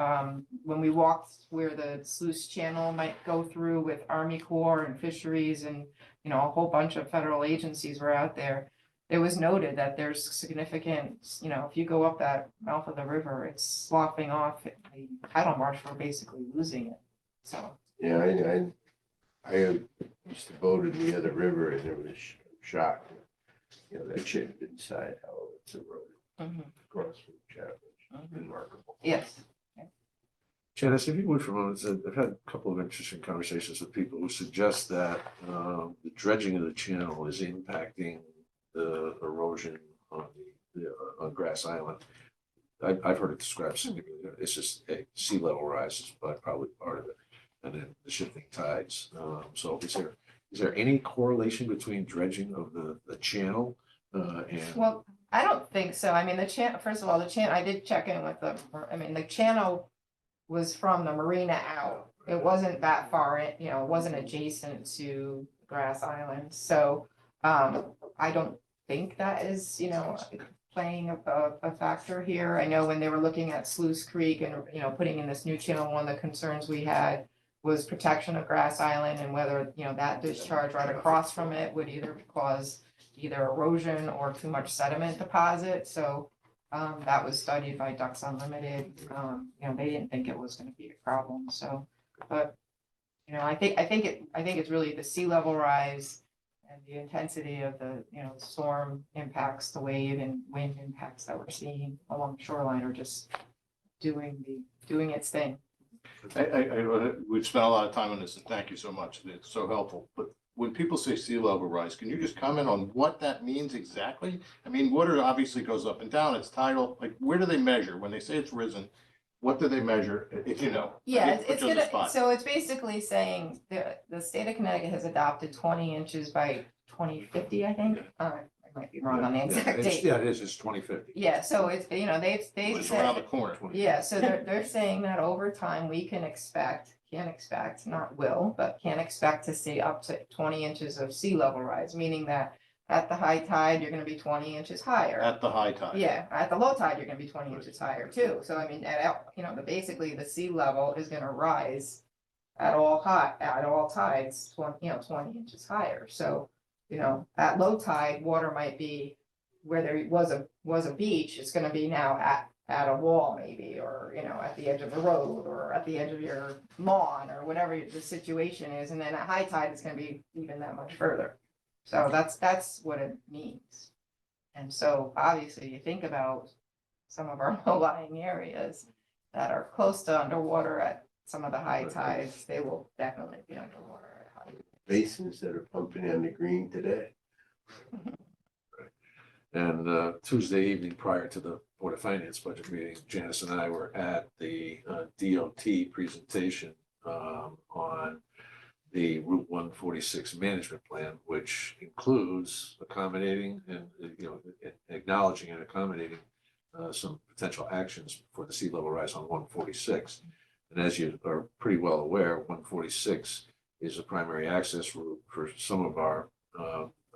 Speaker 9: When we walked where the sluice channel might go through with Army Corps and fisheries and, a whole bunch of federal agencies were out there, it was noted that there's significant, if you go up that mouth of the river, it's sloughing off. The tidal marsh, we're basically losing it. So.
Speaker 6: Yeah, I used to boat in the other river, and it was shocked. That should have been side, how it's eroded across from Chapman. Remarkable.
Speaker 9: Yes.
Speaker 1: Janice, if you would for a moment, I've had a couple of interesting conversations with people who suggest that the dredging of the channel is impacting the erosion on on Grass Island. I've heard it described significantly. It's just sea level rises, but probably part of it, and then the shifting tides. So is there any correlation between dredging of the channel and?
Speaker 9: Well, I don't think so. I mean, first of all, I did check in with the channel was from the marina out. It wasn't that far in, it wasn't adjacent to Grass Island. So, I don't think that is, playing a factor here. I know when they were looking at Sluice Creek and, putting in this new channel, one of the concerns we had was protection of Grass Island and whether, that discharge right across from it would either cause either erosion or too much sediment deposit. So that was studied by Ducks Unlimited. They didn't think it was gonna be a problem, so, but, I think it's really the sea level rise and the intensity of the, storm impacts, the wave and wind impacts that we're seeing along the shoreline are just doing its thing.
Speaker 3: We've spent a lot of time on this, and thank you so much. It's so helpful. But when people say sea level rise, can you just comment on what that means exactly? I mean, water obviously goes up and down, it's tidal. Like, where do they measure? When they say it's risen, what do they measure, if you know?
Speaker 9: Yeah,
Speaker 3: Put
Speaker 9: it's
Speaker 3: you on the
Speaker 9: gonna,
Speaker 3: spot.
Speaker 9: so it's basically saying the state of Connecticut has adopted 20 inches by 2050, I think. I might be wrong on the exact date.
Speaker 1: Yeah, it is, it's 2050.
Speaker 9: Yeah, so it's, they've
Speaker 3: Which is around the
Speaker 9: said,
Speaker 3: corner.
Speaker 9: yeah, so they're saying that over time, we can expect, not will, but can expect to see up to 20 inches of sea level rise, meaning that at the high tide, you're gonna be 20 inches higher.
Speaker 3: At the high tide.
Speaker 9: Yeah, at the low tide, you're gonna be 20 inches higher too. So I mean, basically the sea level is gonna rise at all tides, 20 inches higher. So, at low tide, water might be where there was a beach, it's gonna be now at a wall maybe, or, at the edge of the road, or at the edge of your lawn, or whatever the situation is. And then at high tide, it's gonna be even that much further. So that's what it means. And so obviously you think about some of our low-lying areas that are close to underwater at some of the high tides, they will definitely be underwater at high.
Speaker 6: Basins that are pumping on the green today.
Speaker 1: And Tuesday evening prior to the Board of Finance budget meeting, Janice and I were at the DOT presentation on the Route 146 management plan, which includes accommodating and, acknowledging and accommodating some potential actions for the sea level rise on 146. And as you are pretty well aware, 146 is a primary access route for some of our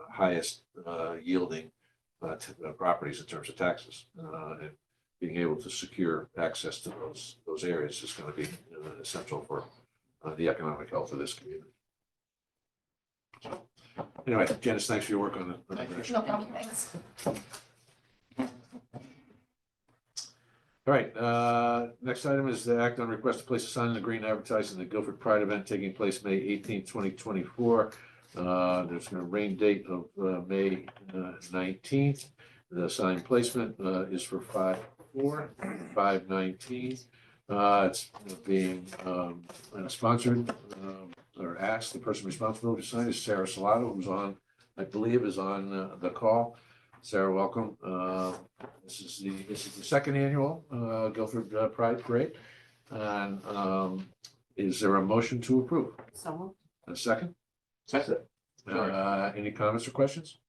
Speaker 1: highest yielding properties in terms of taxes. And being able to secure access to those areas is going to be essential for the economic health of this community. So, anyway, Janice, thanks for your work on the.
Speaker 9: No problem, thanks.
Speaker 1: All right, next item is the act on request to place a sign in the green advertising the Guilford Pride event taking place May 18th, 2024. There's a rain date of May 19th. The sign placement is for 5/4/5/19. It's being sponsored or asked. The person responsible to sign is Sarah Salato, who's on, I believe, is on the call. Sarah, welcome. This is the second annual Guilford Pride Parade. And is there a motion to approve?
Speaker 7: So,
Speaker 1: A second?
Speaker 3: Second.
Speaker 1: Any comments or questions?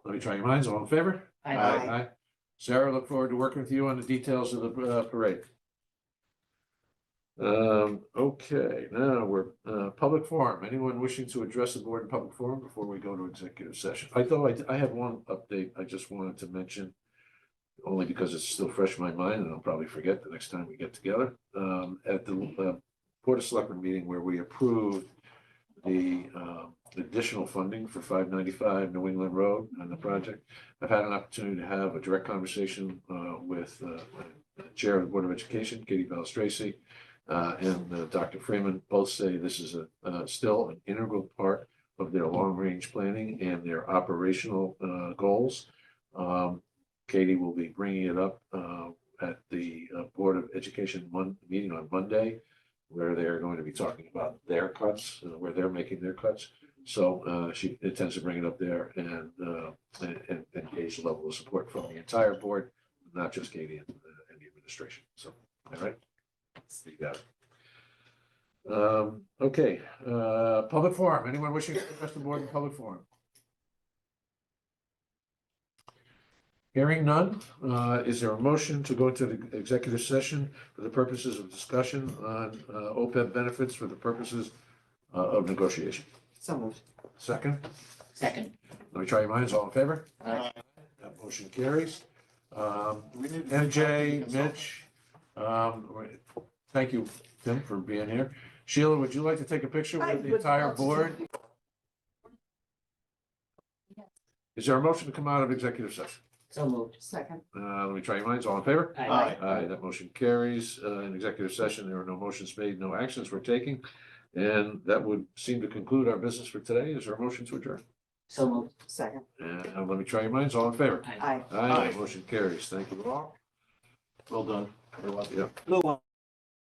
Speaker 1: Let me try your minds. All in favor?
Speaker 7: Aye.
Speaker 1: Sarah, look forward to working with you on the details of the parade. Okay, now we're public forum. Anyone wishing to address the board in public forum before we go to executive session? I have one update I just wanted to mention, only because it's still fresh in my mind and I'll probably forget the next time we get together. At the Board of Selectmen meeting where we approved the additional funding for 595 New England Road and the project, I've had an opportunity to have a direct conversation with the Chair of the Board of Education, Katie Balistraci, and Dr. Freeman. Both say this is still an integral part of their long-range planning and their operational goals. Katie will be bringing it up at the Board of Education meeting on Monday, where they're going to be talking about their cuts, where they're making their cuts. So she intends to bring it up there and gauge the level of support from the entire board, not just Katie and the administration. So, all right, you got it. Okay, public forum. Anyone wishing to address the board in public forum? Hearing none, is there a motion to go into the executive session for the purposes of discussion on OPEB benefits for the purposes of negotiation?
Speaker 7: So moved.
Speaker 1: Second,
Speaker 2: Second.
Speaker 1: let me try your minds, all in favor?
Speaker 2: Aye.
Speaker 1: That motion carries.
Speaker 3: We need-
Speaker 1: MJ, Mitch, thank you, Tim, for being here. Sheila, would you like to take a picture
Speaker 10: I
Speaker 1: with the
Speaker 10: would
Speaker 1: entire
Speaker 10: love to
Speaker 1: board? Is there a motion to come out of executive session?
Speaker 2: So moved.
Speaker 7: Second.
Speaker 1: Let me try your minds, all in favor?
Speaker 2: Aye.
Speaker 1: Aye, that motion carries. In executive session, there were no motions made, no actions were taken. And that would seem to conclude our business for today. Is there a motion to adjourn?
Speaker 2: So moved.
Speaker 7: Second.
Speaker 1: And let me try your minds, all in favor?
Speaker 2: Aye.
Speaker 7: Aye.
Speaker 1: Aye,
Speaker 3: Aye.
Speaker 1: that motion carries. Thank you all.
Speaker 3: Well done.
Speaker 1: Yeah.
Speaker 4: Lou,